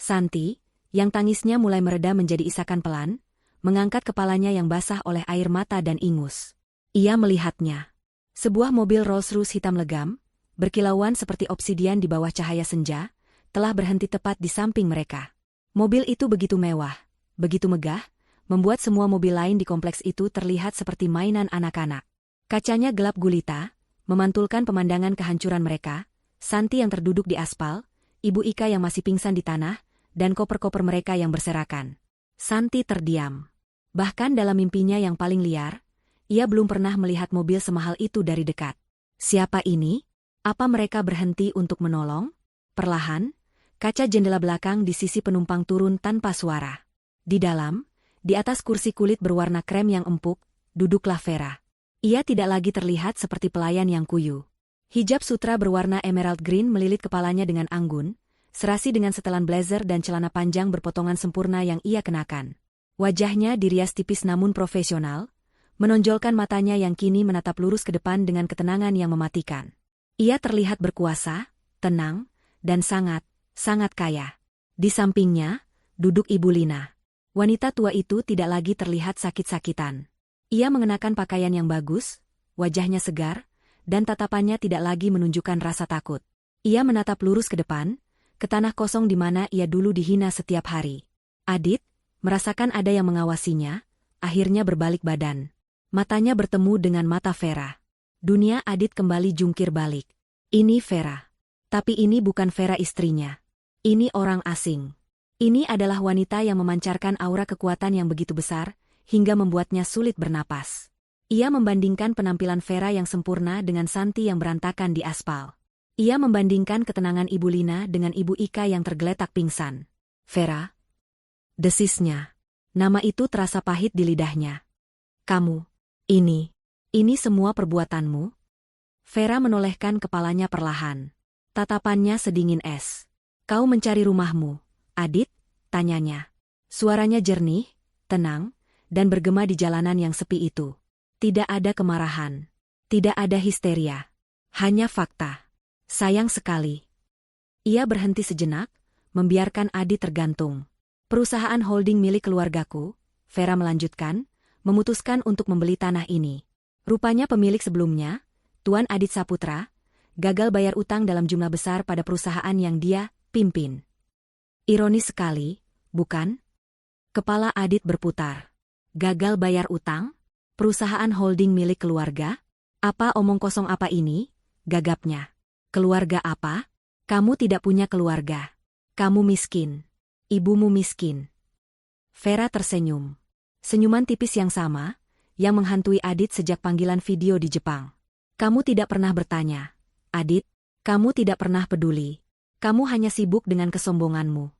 Santi, yang tangisnya mulai mereda menjadi isakan pelan, mengangkat kepalanya yang basah oleh air mata dan ingus. Ia melihatnya. Sebuah mobil Rolls-Royce hitam legam, berkilauan seperti obsidian di bawah cahaya senja, telah berhenti tepat di samping mereka. Mobil itu begitu mewah, begitu megah, membuat semua mobil lain di kompleks itu terlihat seperti mainan anak-anak. Kacanya gelap gulita, memantulkan pemandangan kehancuran mereka, Santi yang terduduk di aspal, Ibu Ika yang masih pingsan di tanah, dan koper-koper mereka yang berserakan. Santi terdiam. Bahkan dalam mimpinya yang paling liar, ia belum pernah melihat mobil semahal itu dari dekat. Siapa ini? Apa mereka berhenti untuk menolong? Perlahan, kaca jendela belakang di sisi penumpang turun tanpa suara. Di dalam, di atas kursi kulit berwarna krem yang empuk, duduklah Vera. Ia tidak lagi terlihat seperti pelayan yang kuyu. Hijab sutra berwarna emerald green melilit kepalanya dengan anggun, serasi dengan setelan blazer dan celana panjang berpotongan sempurna yang ia kenakan. Wajahnya dirias tipis namun profesional, menonjolkan matanya yang kini menatap lurus ke depan dengan ketenangan yang mematikan. Ia terlihat berkuasa, tenang, dan sangat kaya. Di sampingnya, duduk Ibu Lina. Wanita tua itu tidak lagi terlihat sakit-sakitan. Ia mengenakan pakaian yang bagus, wajahnya segar, dan tatapannya tidak lagi menunjukkan rasa takut. Ia menatap lurus ke depan, ke tanah kosong di mana ia dulu dihina setiap hari. Adit, merasakan ada yang mengawasinya, akhirnya berbalik badan. Matanya bertemu dengan mata Vera. Dunia Adit kembali jungkir balik. Ini Vera. Tapi ini bukan Vera istrinya. Ini orang asing. Ini adalah wanita yang memancarkan aura kekuatan yang begitu besar, hingga membuatnya sulit bernapas. Ia membandingkan penampilan Vera yang sempurna dengan Santi yang berantakan di aspal. Ia membandingkan ketenangan Ibu Lina dengan Ibu Ika yang tergeletak pingsan. Vera? Desisnya. Nama itu terasa pahit di lidahnya. Kamu. Ini semua perbuatanmu? Vera menolehkan kepalanya perlahan. Tatapannya sedingin es. Kau mencari rumahmu, Adit? Tanyanya. Suaranya jernih, tenang, dan bergema di jalanan yang sepi itu. Tidak ada kemarahan. Tidak ada histeria. Hanya fakta. Sayang sekali. Ia berhenti sejenak, membiarkan Adit tergantung. Perusahaan holding milik keluargaku, Vera melanjutkan, memutuskan untuk membeli tanah ini. Rupanya pemilik sebelumnya, Tuan Adit Saputra, gagal bayar utang dalam jumlah besar pada perusahaan yang dia pimpin. Ironis sekali, bukan? Kepala Adit berputar. Gagal bayar utang? Perusahaan holding milik keluarga? Apa omong kosong apa ini? Gagapnya. Keluarga apa? Kamu tidak punya keluarga. Kamu miskin. Ibumu miskin. Vera tersenyum. Senyuman tipis yang sama, yang menghantui Adit sejak panggilan video di Jepang. Kamu tidak pernah bertanya. Adit, kamu tidak pernah peduli. Kamu hanya sibuk dengan kesombonganmu.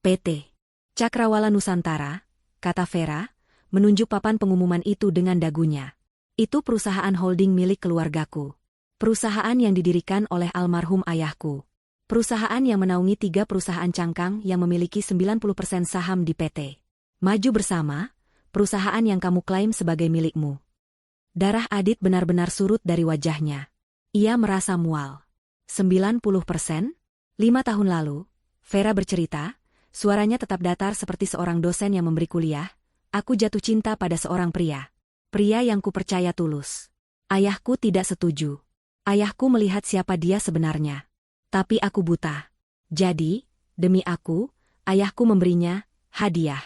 PT Cakrawala Nusantara, kata Vera, menunjuk papan pengumuman itu dengan dagunya. Itu perusahaan holding milik keluargaku. Perusahaan yang didirikan oleh almarhum ayahku. Perusahaan yang menaungi 3 perusahaan cangkang yang memiliki 90% saham di PT Maju Bersama, perusahaan yang kamu klaim sebagai milikmu. Darah Adit benar-benar surut dari wajahnya. Ia merasa mual. 90%? 5 tahun lalu, Vera bercerita, suaranya tetap datar seperti seorang dosen yang memberi kuliah, aku jatuh cinta pada seorang pria. Pria yang kupercaya tulus. Ayahku tidak setuju. Ayahku melihat siapa dia sebenarnya. Tapi aku buta. Jadi, demi aku, ayahku memberinya hadiah.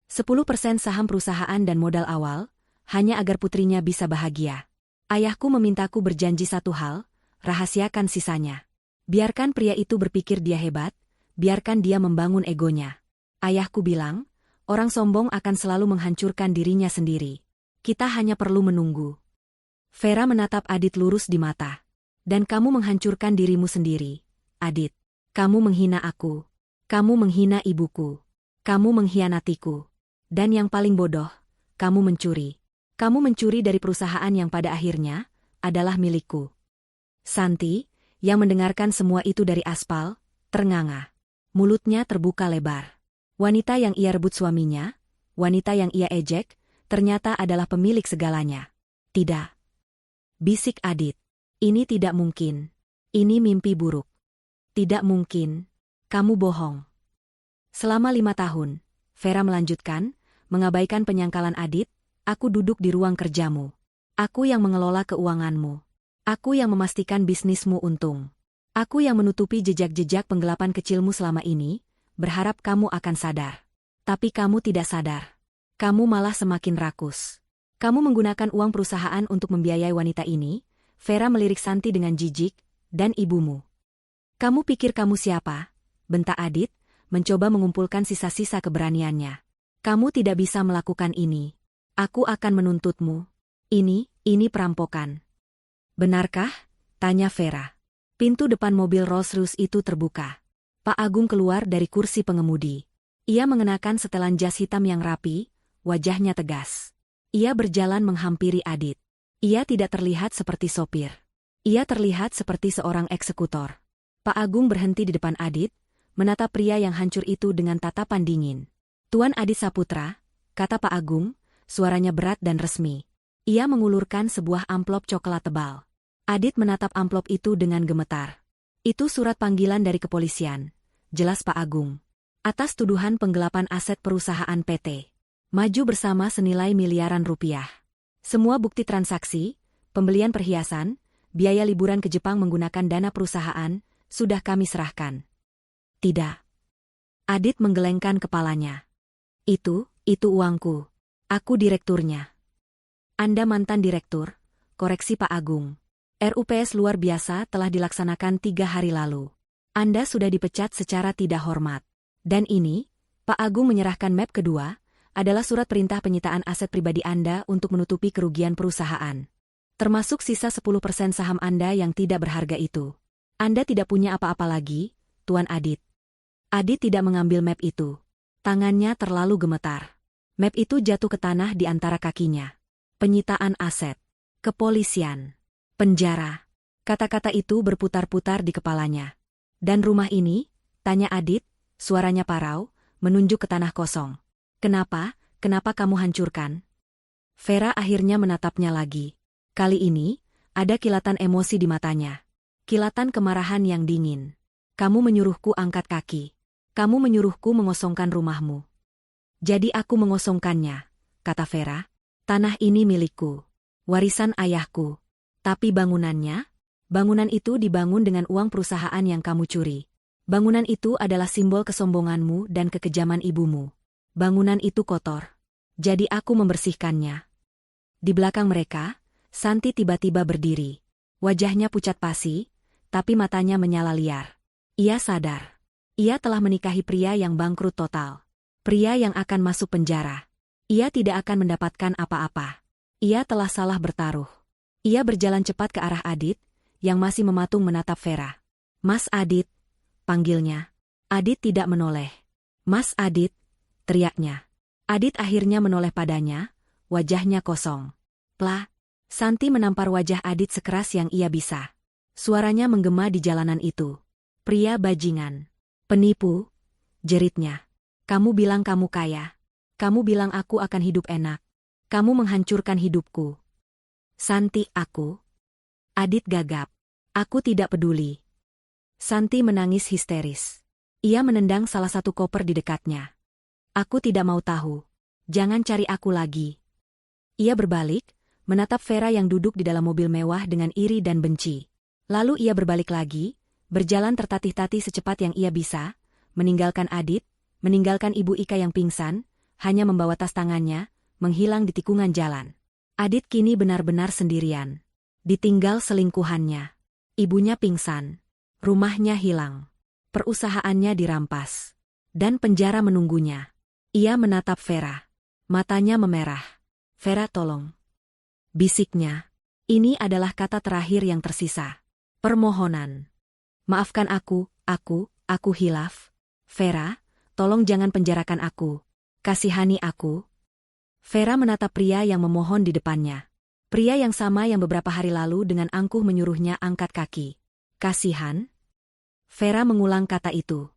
10% saham perusahaan dan modal awal, hanya agar putrinya bisa bahagia. Ayahku memintaku berjanji satu hal, rahasiakan sisanya. Biarkan pria itu berpikir dia hebat, biarkan dia membangun egonya. Ayahku bilang, Orang sombong akan selalu menghancurkan dirinya sendiri. Kita hanya perlu menunggu. Vera menatap Adit lurus di mata. Dan kamu menghancurkan dirimu sendiri, Adit. Kamu menghina aku. Kamu menghina ibuku. Kamu mengkhianatiku. Dan yang paling bodoh, kamu mencuri. Kamu mencuri dari perusahaan yang pada akhirnya adalah milikku. Santi, yang mendengarkan semua itu dari aspal, ternganga. Mulutnya terbuka lebar. Wanita yang ia rebut suaminya, wanita yang ia ejek, ternyata adalah pemilik segalanya. Tidak. Bisik Adit. Ini tidak mungkin. Ini mimpi buruk. Tidak mungkin. Kamu bohong. Selama 5 tahun, Vera melanjutkan, mengabaikan penyangkalan Adit, aku duduk di ruang kerjamu. Aku yang mengelola keuanganmu. Aku yang memastikan bisnismu untung. Aku yang menutupi jejak-jejak penggelapan kecilmu selama ini, berharap kamu akan sadar. Tapi kamu tidak sadar. Kamu malah semakin rakus. Kamu menggunakan uang perusahaan untuk membiayai wanita ini. Vera melirik Santi dengan jijik, dan ibumu. Kamu pikir kamu siapa? Bentak Adit, mencoba mengumpulkan sisa-sisa keberaniannya. Kamu tidak bisa melakukan ini. Aku akan menuntutmu. Ini perampokan. Benarkah? Tanya Vera. Pintu depan mobil Rolls-Royce itu terbuka. Pak Agung keluar dari kursi pengemudi. Ia mengenakan setelan jas hitam yang rapi, wajahnya tegas. Ia berjalan menghampiri Adit. Ia tidak terlihat seperti sopir. Ia terlihat seperti seorang eksekutor. Pak Agung berhenti di depan Adit, menatap pria yang hancur itu dengan tatapan dingin. Tuan Adit Saputra, kata Pak Agung, suaranya berat dan resmi. Ia mengulurkan sebuah amplop coklat tebal. Adit menatap amplop itu dengan gemetar. Itu surat panggilan dari kepolisian. Jelas Pak Agung. Atas tuduhan penggelapan aset perusahaan PT Maju Bersama senilai miliaran rupiah. Semua bukti transaksi, pembelian perhiasan, biaya liburan ke Jepang menggunakan dana perusahaan, sudah kami serahkan. Tidak. Adit menggelengkan kepalanya. Itu uangku. Aku direkturnya. Anda mantan direktur, koreksi Pak Agung. RUPS luar biasa telah dilaksanakan 3 hari lalu. Anda sudah dipecat secara tidak hormat. Dan ini, Pak Agung menyerahkan map kedua, adalah surat perintah penyitaan aset pribadi Anda untuk menutupi kerugian perusahaan. Termasuk sisa 10% saham Anda yang tidak berharga itu. Anda tidak punya apa-apa lagi, Tuan Adit. Adit tidak mengambil map itu. Tangannya terlalu gemetar. Map itu jatuh ke tanah di antara kakinya. Penyitaan aset. Kepolisian. Penjara. Kata-kata itu berputar-putar di kepalanya. Dan rumah ini? Tanya Adit, suaranya parau, menunjuk ke tanah kosong. Kenapa kamu hancurkan? Vera akhirnya menatapnya lagi. Kali ini, ada kilatan emosi di matanya. Kilatan kemarahan yang dingin. Kamu menyuruhku angkat kaki. Kamu menyuruhku mengosongkan rumahmu. Jadi aku mengosongkannya, kata Vera. Tanah ini milikku. Warisan ayahku. Tapi bangunannya? Bangunan itu dibangun dengan uang perusahaan yang kamu curi. Bangunan itu adalah simbol kesombonganmu dan kekejaman ibumu. Bangunan itu kotor. Jadi aku membersihkannya. Di belakang mereka, Santi tiba-tiba berdiri. Wajahnya pucat pasi, tapi matanya menyala liar. Ia sadar. Ia telah menikahi pria yang bangkrut total. Pria yang akan masuk penjara. Ia tidak akan mendapatkan apa-apa. Ia telah salah bertaruh. Ia berjalan cepat ke arah Adit, yang masih mematung menatap Vera. Mas Adit, panggilnya. Adit tidak menoleh. Mas Adit, teriaknya. Adit akhirnya menoleh padanya, wajahnya kosong. Plah, Santi menampar wajah Adit sekeras yang ia bisa. Suaranya menggema di jalanan itu. Pria bajingan. Penipu, jeritnya. Kamu bilang kamu kaya. Kamu bilang aku akan hidup enak. Kamu menghancurkan hidupku. Santi, aku. Adit gagap. Aku tidak peduli. Santi menangis histeris. Ia menendang salah satu koper di dekatnya. Aku tidak mau tahu. Jangan cari aku lagi. Ia berbalik, menatap Vera yang duduk di dalam mobil mewah dengan iri dan benci. Lalu ia berbalik lagi, berjalan tertatih-tatih secepat yang ia bisa, meninggalkan Adit, meninggalkan Ibu Ika yang pingsan, hanya membawa tas tangannya, menghilang di tikungan jalan. Adit kini benar-benar sendirian. Ditinggal selingkuhannya. Ibunya pingsan. Rumahnya hilang. Perusahaannya dirampas. Dan penjara menunggunya. Ia menatap Vera. Matanya memerah. Vera, tolong. Bisiknya. Ini adalah kata terakhir yang tersisa. Permohonan. Maafkan aku hilaf. Vera, tolong jangan penjarakan aku. Kasihani aku. Vera menatap pria yang memohon di depannya. Pria yang sama yang beberapa hari lalu dengan angkuh menyuruhnya angkat kaki. Kasihan? Vera mengulang kata itu.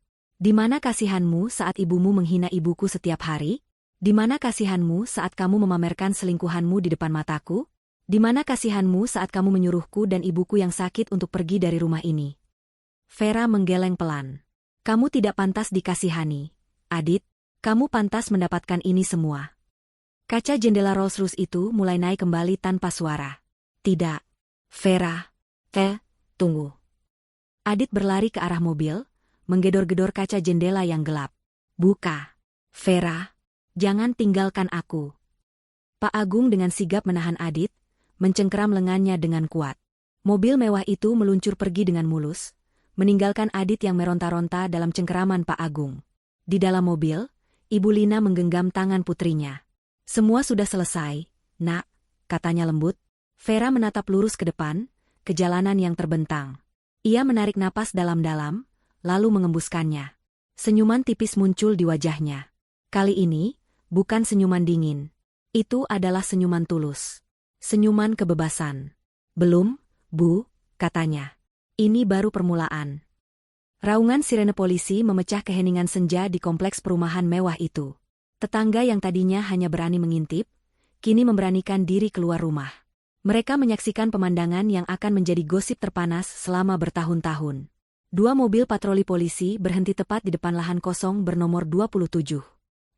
Di mana kasihanmu saat ibumu menghina ibuku setiap hari? Di mana kasihanmu saat kamu memamerkan selingkuhanmu di depan mataku? Di mana kasihanmu saat kamu menyuruhku dan ibuku yang sakit untuk pergi dari rumah ini? Vera menggeleng pelan. Kamu tidak pantas dikasihani. Adit, kamu pantas mendapatkan ini semua. Kaca jendela Rolls-Royce itu mulai naik kembali tanpa suara. Tidak. Vera. Tunggu. Adit berlari ke arah mobil, menggedor-gedor kaca jendela yang gelap. Buka. Vera. Jangan tinggalkan aku. Pak Agung dengan sigap menahan Adit, mencengkeram lengannya dengan kuat. Mobil mewah itu meluncur pergi dengan mulus, meninggalkan Adit yang meronta-ronta dalam cengkeraman Pak Agung. Di dalam mobil, Ibu Lina menggenggam tangan putrinya. Semua sudah selesai, nak, katanya lembut. Vera menatap lurus ke depan, ke jalanan yang terbentang. Ia menarik napas dalam-dalam, lalu mengembuskannya. Senyuman tipis muncul di wajahnya. Kali ini, bukan senyuman dingin. Itu adalah senyuman tulus. Senyuman kebebasan. Belum, Bu, katanya. Ini baru permulaan. Raungan sirene polisi memecah keheningan senja di kompleks perumahan mewah itu. Tetangga yang tadinya hanya berani mengintip, kini memberanikan diri keluar rumah. Mereka menyaksikan pemandangan yang akan menjadi gosip terpanas selama bertahun-tahun. 2 mobil patroli polisi berhenti tepat di depan lahan kosong bernomor 27.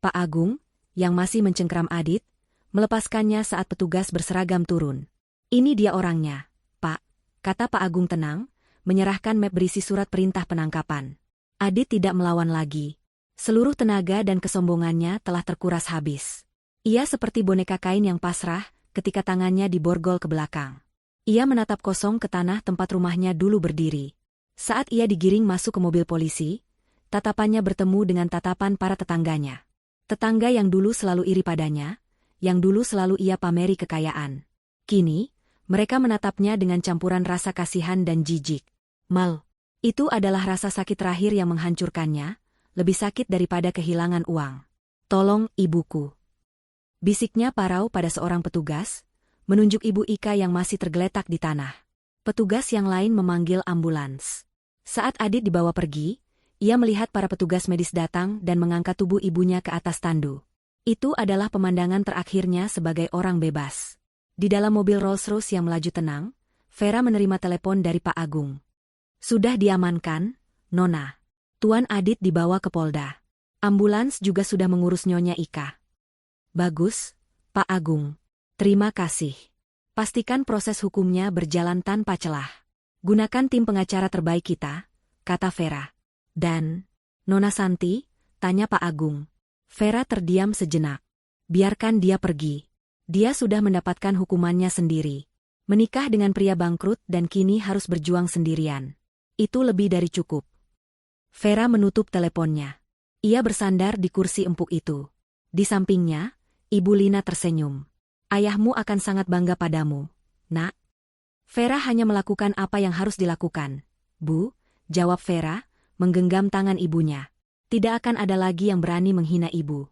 Pak Agung, yang masih mencengkeram Adit, melepaskannya saat petugas berseragam turun. Ini dia orangnya, Pak, kata Pak Agung tenang, menyerahkan map berisi surat perintah penangkapan. Adit tidak melawan lagi. Seluruh tenaga dan kesombongannya telah terkuras habis. Ia seperti boneka kain yang pasrah ketika tangannya diborgol ke belakang. Ia menatap kosong ke tanah tempat rumahnya dulu berdiri. Saat ia digiring masuk ke mobil polisi, tatapannya bertemu dengan tatapan para tetangganya. Tetangga yang dulu selalu iri padanya, yang dulu selalu ia pameri kekayaan. Kini, mereka menatapnya dengan campuran rasa kasihan dan jijik. Mal, itu adalah rasa sakit terakhir yang menghancurkannya, lebih sakit daripada kehilangan uang. Tolong, ibuku. Bisiknya parau pada seorang petugas, menunjuk Ibu Ika yang masih tergeletak di tanah. Petugas yang lain memanggil ambulans. Saat Adit dibawa pergi, ia melihat para petugas medis datang dan mengangkat tubuh ibunya ke atas tandu. Itu adalah pemandangan terakhirnya sebagai orang bebas. Di dalam mobil Rolls-Royce yang melaju tenang, Vera menerima telepon dari Pak Agung. Sudah diamankan, Nona. Tuan Adit dibawa ke Polda. Ambulans juga sudah mengurus Nyonya Ika. Bagus, Pak Agung. Terima kasih. Pastikan proses hukumnya berjalan tanpa celah. Gunakan tim pengacara terbaik kita, kata Vera. Dan, Nona Santi, tanya Pak Agung. Vera terdiam sejenak. Biarkan dia pergi. Dia sudah mendapatkan hukumannya sendiri. Menikah dengan pria bangkrut dan kini harus berjuang sendirian. Itu lebih dari cukup. Vera menutup teleponnya. Ia bersandar di kursi empuk itu. Di sampingnya, Ibu Lina tersenyum. Ayahmu akan sangat bangga padamu, nak. Vera hanya melakukan apa yang harus dilakukan. Bu, jawab Vera, menggenggam tangan ibunya. Tidak akan ada lagi yang berani menghina ibu.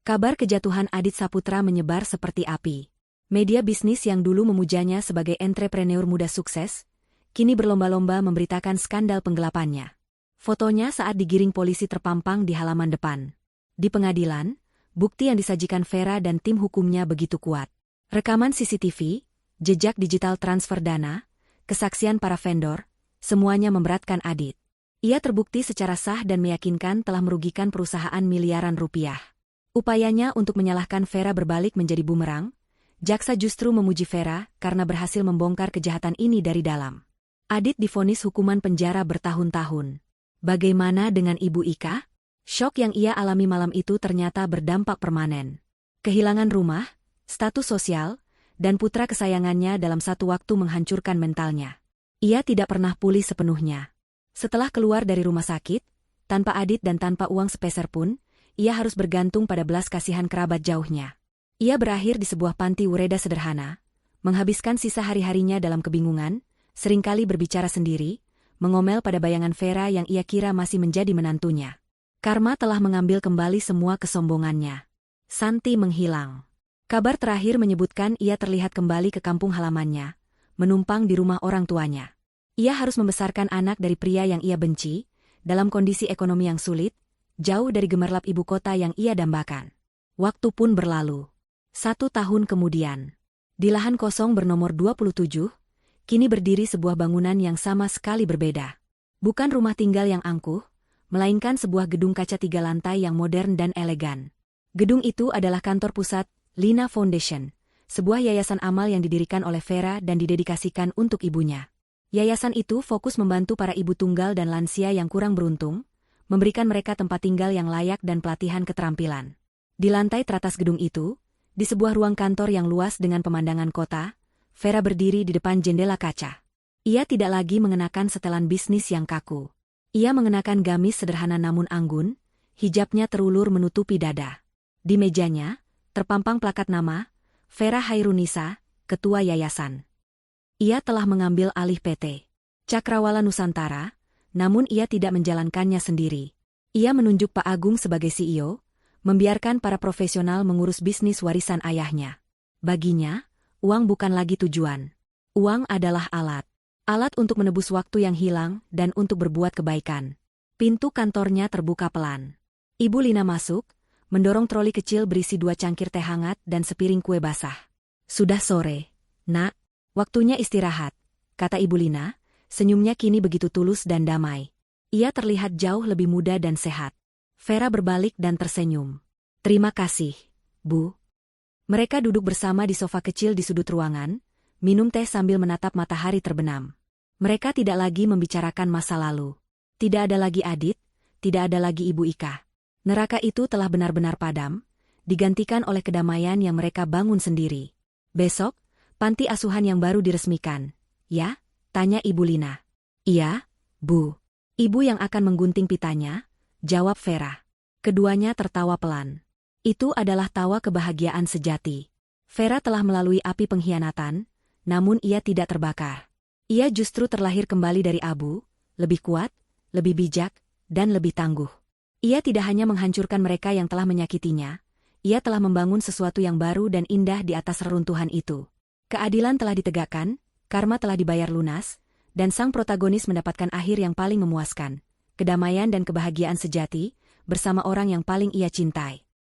Kabar kejatuhan Adit Saputra menyebar seperti api. Media bisnis yang dulu memujanya sebagai entrepreneur muda sukses, kini berlomba-lomba memberitakan skandal penggelapannya. Fotonya saat digiring polisi terpampang di halaman depan. Di pengadilan, bukti yang disajikan Vera dan tim hukumnya begitu kuat. Rekaman CCTV, jejak digital transfer dana, kesaksian para vendor, semuanya memberatkan Adit. Ia terbukti secara sah dan meyakinkan telah merugikan perusahaan miliaran rupiah. Upayanya untuk menyalahkan Vera berbalik menjadi bumerang. Jaksa justru memuji Vera karena berhasil membongkar kejahatan ini dari dalam. Adit divonis hukuman penjara bertahun-tahun. Bagaimana dengan Ibu Ika? Syok yang ia alami malam itu ternyata berdampak permanen. Kehilangan rumah, status sosial, dan putra kesayangannya dalam satu waktu menghancurkan mentalnya. Ia tidak pernah pulih sepenuhnya. Setelah keluar dari rumah sakit, tanpa Adit dan tanpa uang sepeser pun, ia harus bergantung pada belas kasihan kerabat jauhnya. Ia berakhir di sebuah panti Wureda sederhana, menghabiskan sisa hari-harinya dalam kebingungan, seringkali berbicara sendiri, mengomel pada bayangan Vera yang ia kira masih menjadi menantunya. Karma telah mengambil kembali semua kesombongannya. Santi menghilang. Kabar terakhir menyebutkan ia terlihat kembali ke kampung halamannya, menumpang di rumah orang tuanya. Ia harus membesarkan anak dari pria yang ia benci, dalam kondisi ekonomi yang sulit, jauh dari gemerlap ibu kota yang ia dambakan. Waktu pun berlalu. 1 tahun kemudian, di lahan kosong bernomor 27, kini berdiri sebuah bangunan yang sama sekali berbeda. Bukan rumah tinggal yang angkuh, melainkan sebuah gedung kaca 3 lantai yang modern dan elegan. Gedung itu adalah kantor pusat Lina Foundation, sebuah yayasan amal yang didirikan oleh Vera dan didedikasikan untuk ibunya. Yayasan itu fokus membantu para ibu tunggal dan lansia yang kurang beruntung, memberikan mereka tempat tinggal yang layak dan pelatihan keterampilan. Di lantai teratas gedung itu, di sebuah ruang kantor yang luas dengan pemandangan kota, Vera berdiri di depan jendela kaca. Ia tidak lagi mengenakan setelan bisnis yang kaku. Ia mengenakan gamis sederhana namun anggun, hijabnya terulur menutupi dada. Di mejanya, terpampang plakat nama, Vera Hairunisa, Ketua Yayasan. Ia telah mengambil alih PT Cakrawala Nusantara, namun ia tidak menjalankannya sendiri. Ia menunjuk Pak Agung sebagai CEO, membiarkan para profesional mengurus bisnis warisan ayahnya. Baginya, uang bukan lagi tujuan. Uang adalah alat. Alat untuk menebus waktu yang hilang dan untuk berbuat kebaikan. Pintu kantornya terbuka pelan. Ibu Lina masuk, mendorong troli kecil berisi 2 cangkir teh hangat dan sepiring kue basah. Sudah sore, Nak. Waktunya istirahat, kata Ibu Lina, senyumnya kini begitu tulus dan damai. Ia terlihat jauh lebih muda dan sehat. Vera berbalik dan tersenyum. Terima kasih, Bu. Mereka duduk bersama di sofa kecil di sudut ruangan, minum teh sambil menatap matahari terbenam. Mereka tidak lagi membicarakan masa lalu. Tidak ada lagi Adit, tidak ada lagi Ibu Ika. Neraka itu telah benar-benar padam, digantikan oleh kedamaian yang mereka bangun sendiri. Besok, panti asuhan yang baru diresmikan. Ya? Tanya Ibu Lina. Iya, Bu. Ibu yang akan menggunting pitanya, jawab Vera. Keduanya tertawa pelan. Itu adalah tawa kebahagiaan sejati. Vera telah melalui api pengkhianatan, namun ia tidak terbakar. Ia justru terlahir kembali dari abu, lebih kuat, lebih bijak, dan lebih tangguh. Ia tidak hanya menghancurkan mereka yang telah menyakitinya, ia telah membangun sesuatu yang baru dan indah di atas reruntuhan itu. Keadilan telah ditegakkan, karma telah dibayar lunas, dan sang protagonis mendapatkan akhir yang paling memuaskan, kedamaian dan kebahagiaan sejati, bersama orang yang paling ia cintai.